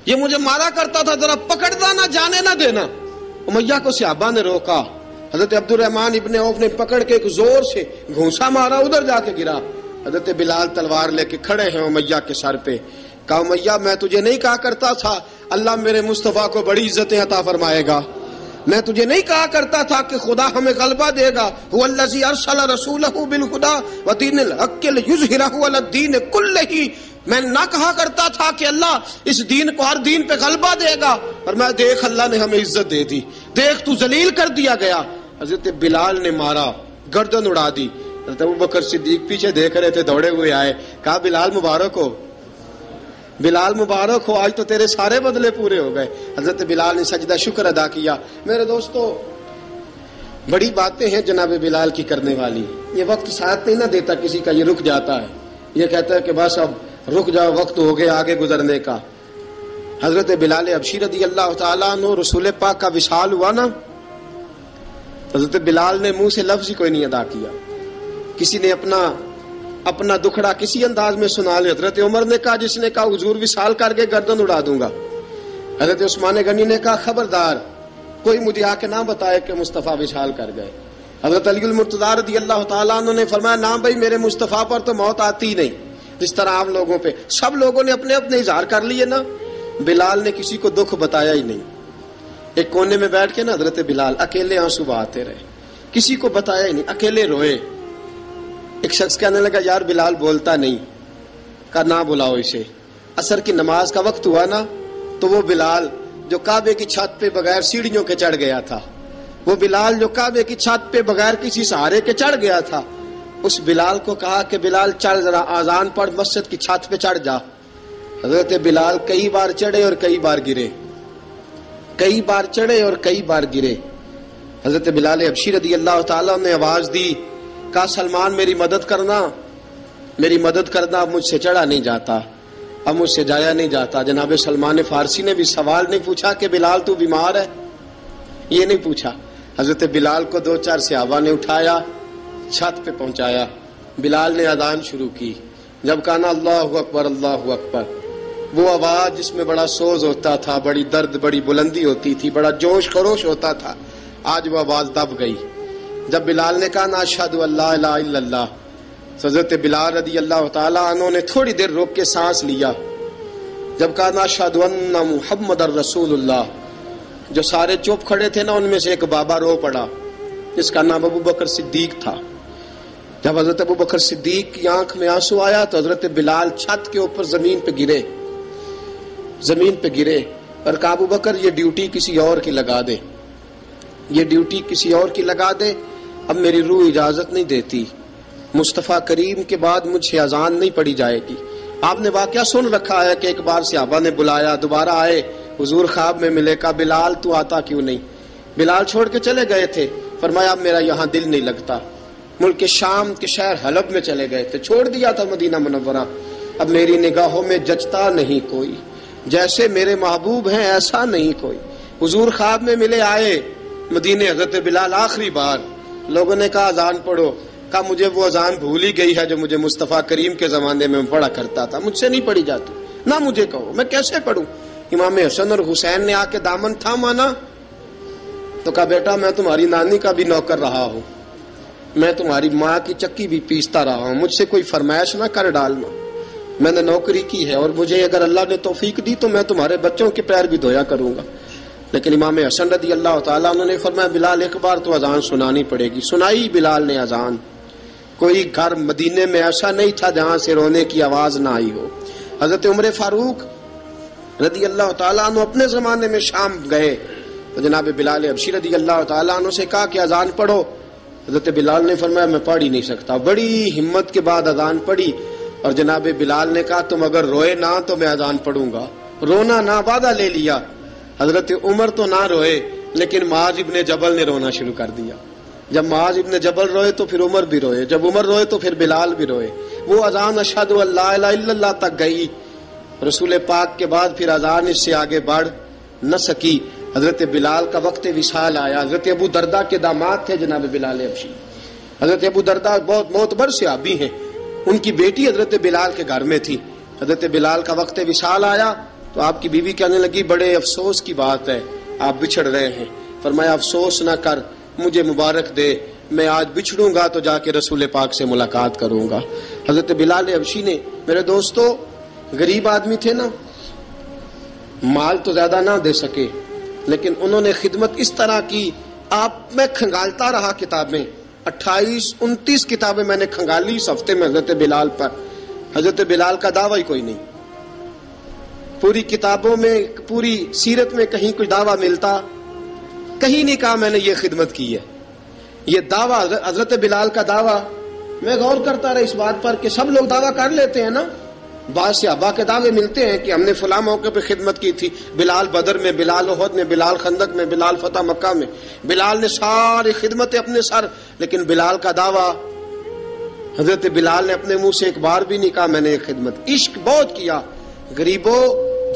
یہ مجھے مارا کرتا تھا، ذرا پکڑنا، نہ جانے نہ دینا۔ امیہ کو صحابہ نے روکا، حضرت عبد الرحمن ابن عوف نے پکڑ کے ایک زور سے گھونسا مارا، ادھر جا کے گرا۔ حضرت بلال تلوار لے کے کھڑے ہیں امیہ کے سر پہ، کہا امیہ میں تجھے نہیں کہا کرتا تھا اللہ میرے مصطفیٰ کو بڑی عزتیں عطا فرمائے گا، میں تجھے نہیں کہا کرتا تھا کہ خدا ہمیں غلبہ دے گا، هو الذی ارسل رسولہ بالہدی ودین الحق لیظہرہ علی الدین کلہ، میں نہ کہا کرتا تھا کہ اللہ اس دین کو ہر دین پہ غلبہ دے گا، اور میں دیکھ اللہ نے ہمیں عزت دے دی، دیکھ تو ذلیل کر دیا گیا۔ حضرت بلال نے مارا، گردن اڑا دی۔ حضرت ابوبکر صدیق پیچھے دیکھ رہے تھے، دوڑے ہوئے آئے، کہا بلال مبارک ہو، بلال مبارک ہو، آج تو تیرے سارے بدلے پورے ہو گئے۔ حضرت بلال نے سجدہ شکر ادا کیا۔ میرے دوستو بڑی باتیں ہیں جناب بلال کی کرنے والی، یہ وقت ساتھ نہیں نہ دیتا کسی کا، یہ رک جاتا ہے، یہ کہتا ہے کہ بس اب رک جاؤ وقت ہو گیا آگے گزرنے کا. حضرت بلال حبشی رضی اللہ تعالیٰ عنہ رسول پاک کا وصال ہوا نا، حضرت بلال نے منہ سے لفظ ہی کوئی نہیں ادا کیا. کسی نے اپنا دکھڑا کسی انداز میں سنا لیا. حضرت عمر نے کہا، جس نے کہا حضور وصال کر کے گردن اڑا دوں گا. حضرت عثمان غنی نے کہا خبردار کوئی مجھے آ کے نہ بتائے کہ مصطفیٰ وصال کر گئے. حضرت علی المرتضیٰ رضی اللہ تعالیٰ عنہ نے فرمایا نہ بھائی میرے مصطفیٰ پر تو موت آتی ہی نہیں. جس طرح عام لوگوں پہ سب لوگوں نے اپنے اپنے اظہار کر لیے نا، بلال نے کسی کو دکھ بتایا ہی نہیں. ایک کونے میں بیٹھ کے نا حضرت بلال اکیلے آنسو بہاتے رہے، کسی کو بتایا ہی نہیں، اکیلے روئے. ایک شخص کہنے لگا یار بلال بولتا نہیں. کہا نہ بلاؤ اسے. عصر کی نماز کا وقت ہوا نا تو وہ بلال جو کعبے کی چھت پہ بغیر سیڑھیوں کے چڑھ گیا تھا، وہ بلال جو کعبے کی چھت پہ بغیر کسی سہارے کے چڑھ گیا تھا، اس بلال کو کہا کہ بلال چڑھ ذرا آذان پڑھ مسجد کی چھت پہ چڑھ جا. حضرت بلال کئی بار چڑھے اور کئی بار گرے، کئی بار چڑھے اور کئی بار گرے. حضرت بلال حبشی رضی اللہ تعالیٰ نے آواز دی، کہا سلمان میری مدد کرنا، میری مدد کرنا. اب مجھ سے چڑھا نہیں جاتا، اب مجھ سے جایا نہیں جاتا. جناب سلمان فارسی نے بھی سوال نہیں پوچھا کہ بلال تو بیمار ہے، یہ نہیں پوچھا. حضرت بلال کو 2-4 صحابہ نے اٹھایا، چھت پہ پہنچایا. بلال نے اذان شروع کی. جب کہا نا اللہ اکبر اللہ اکبر، وہ آواز جس میں بڑا سوز ہوتا تھا، بڑی درد، بڑی بلندی ہوتی تھی، بڑا جوش خروش ہوتا تھا، آج وہ آواز دب گئی. جب بلال نے کہا نا اشہد ان لا الہ الا اللہ، حضرت بلال رضی اللہ تعالیٰ عنہ نے تھوڑی دیر روک کے سانس لیا. جب کہا نا اشہد ان محمد الرسول اللہ، جو سارے چپ کھڑے تھے نا ان میں سے ایک بابا رو پڑا جس کا نام ابو بکر صدیق تھا. جب حضرت ابو بکر صدیق کی آنکھ میں آنسو آیا تو حضرت بلال چھت کے اوپر زمین پہ گرے، زمین پہ گرے اور کہا ابو بکر یہ ڈیوٹی کسی اور کی لگا دے، یہ ڈیوٹی کسی اور کی لگا دے، اب میری روح اجازت نہیں دیتی، مصطفیٰ کریم کے بعد مجھ سے اذان نہیں پڑھی جائے گی. آپ نے واقعہ سن رکھا ہے کہ ایک بار صحابہ نے بلایا، دوبارہ آئے، حضور خواب میں ملے. کہا بلال تو آتا کیوں نہیں؟ بلال چھوڑ کے چلے گئے تھے. فرمایا اب میرا یہاں دل نہیں لگتا. ملک شام کے شہر حلب میں چلے گئے تھے، چھوڑ دیا تھا مدینہ منورہ. اب میری نگاہوں میں جچتا نہیں کوئی، جیسے میرے محبوب ہیں ایسا نہیں کوئی. حضور خواب میں ملے، آئے مدینے. حضرت بلال آخری بار، لوگوں نے کہا اذان پڑھو. کہا مجھے وہ اذان بھول ہی گئی ہے جو مجھے مصطفیٰ کریم کے زمانے میں پڑھا کرتا تھا، مجھ سے نہیں پڑھی جاتی. نہ مجھے کہو، میں کیسے پڑھوں؟ امام حسن اور حسین نے آ کے دامن تھاما نا تو کہا بیٹا میں تمہاری نانی کا بھی نوکر رہا ہوں، میں تمہاری ماں کی چکی بھی پیستا رہا ہوں، مجھ سے کوئی فرمائش نہ کر ڈالنا. میں نے نوکری کی ہے اور مجھے اگر اللہ نے توفیق دی تو میں تمہارے بچوں کے پیر بھی دھویا کروں گا. لیکن امام حسن رضی اللہ تعالیٰ عنہ نے فرمایا بلال ایک بار تو اذان سنانی پڑے گی. سنائی بلال نے اذان. کوئی گھر مدینے میں ایسا نہیں تھا جہاں سے رونے کی آواز نہ آئی ہو. حضرت عمر فاروق رضی اللہ تعالیٰ عنہ اپنے زمانے میں شام گئے تو جناب بلال حبشی رضی اللہ تعالیٰ عنہ سے کہا کہ اذان پڑھو. حضرت بلال نے فرمایا میں پڑھ ہی نہیں سکتا. بڑی ہمت کے بعد اذان پڑھی اور جناب بلال نے کہا تم اگر روئے نہ تو میں اذان پڑھوں گا. رونا نہ، وعدہ لے لیا. حضرت عمر تو نہ روئے لیکن معاذ ابن جبل نے رونا شروع کر دیا. جب معاذ ابن جبل روئے تو پھر عمر بھی روئے، جب عمر روئے تو پھر بلال بھی روئے. وہ اذان اشہد ان لا الہ الا اللہ تک گئی. رسول پاک کے بعد پھر اذان اس سے آگے بڑھ نہ سکی. حضرت بلال کا وقت وصال آیا. حضرت ابو درداء کے داماد تھے جناب بلال حبشی. حضرت ابو درداء بہت معتبر صحابی ہیں، ان کی بیٹی حضرت بلال کے گھر میں تھی. حضرت بلال کا وقت وصال آیا تو آپ کی بیوی کہنے لگی بڑے افسوس کی بات ہے، آپ بچھڑ رہے ہیں. فرمایا افسوس نہ کر، مجھے مبارک دے، میں آج بچھڑوں گا تو جا کے رسول پاک سے ملاقات کروں گا. حضرت بلال حبشی نے، میرے دوستو، غریب آدمی تھے نا، مال تو زیادہ نہ دے سکے لیکن انہوں نے خدمت اس طرح کی. آپ میں کھنگالتا رہا کتابیں، 28-29 کتابیں میں نے کھنگالی اس ہفتے میں حضرت بلال پر. حضرت بلال کا دعویٰ ہی کوئی نہیں. پوری کتابوں میں، پوری سیرت میں کہیں کوئی دعویٰ ملتا؟ کہیں نہیں کہا میں نے یہ خدمت کی ہے. یہ دعویٰ حضرت بلال کا دعویٰ، میں غور کرتا رہا اس بات پر کہ سب لوگ دعویٰ کر لیتے ہیں نا. بعض صحابہ کے دعوے ملتے ہیں کہ ہم نے فلاں موقع پہ خدمت کی تھی، بلال بدر میں، بلال احد میں، بلال خندق میں، بلال فتح مکہ میں. بلال نے ساری خدمتیں اپنے سر، لیکن بلال کا دعویٰ حضرت بلال نے اپنے منہ سے ایک بار بھی نہیں کہا میں نے یہ خدمت. عشق بہت کیا. غریبوں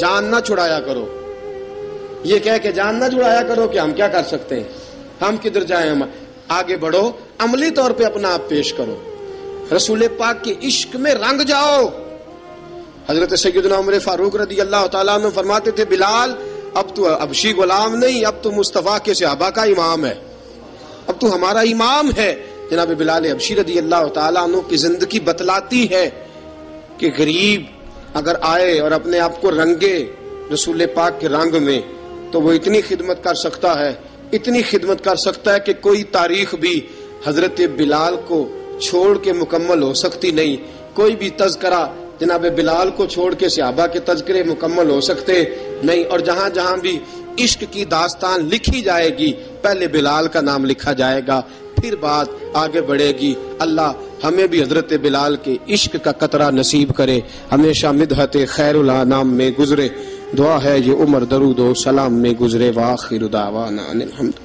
جان نہ چھڑایا کرو. یہ کہہ کے جان نہ چھڑایا کرو کہ ہم کیا کر سکتے ہیں, ہم کدھر جائیں, ہم آگے بڑھو, عملی طور پہ اپنا آپ پیش کرو. رسول پاک کے عشق میں رنگ جاؤ. حضرت سیدنا عمر فاروق رضی اللہ تعالیٰ عنہ فرماتے تھے بلال اب تو حبشی غلام نہیں, اب تو مصطفیٰ کے صحابہ کا امام ہے, اب تو ہمارا امام ہے. جناب بلال حبشی رضی اللہ تعالیٰ عنہ کی زندگی بتلاتی ہے کہ غریب اگر آئے اور اپنے آپ کو رنگے رسول پاک کے رنگ میں تو وہ اتنی خدمت کر سکتا ہے, اتنی خدمت کر سکتا ہے کہ کوئی تاریخ بھی حضرت بلال کو چھوڑ کے مکمل ہو سکتی نہیں. کوئی بھی تذکرہ جناب بلال کو چھوڑ کے صحابہ کے تذکرے مکمل ہو سکتے نہیں. اور جہاں جہاں بھی عشق کی داستان لکھی جائے گی پہلے بلال کا نام لکھا جائے گا, پھر بات آگے بڑھے گی. اللہ ہمیں بھی حضرت بلال کے عشق کا قطرہ نصیب کرے, ہمیشہ مدحت خیر الانام میں گزرے. دعا ہے یہ عمر درود و سلام میں گزرے. وآخر دعوانا ان الحمد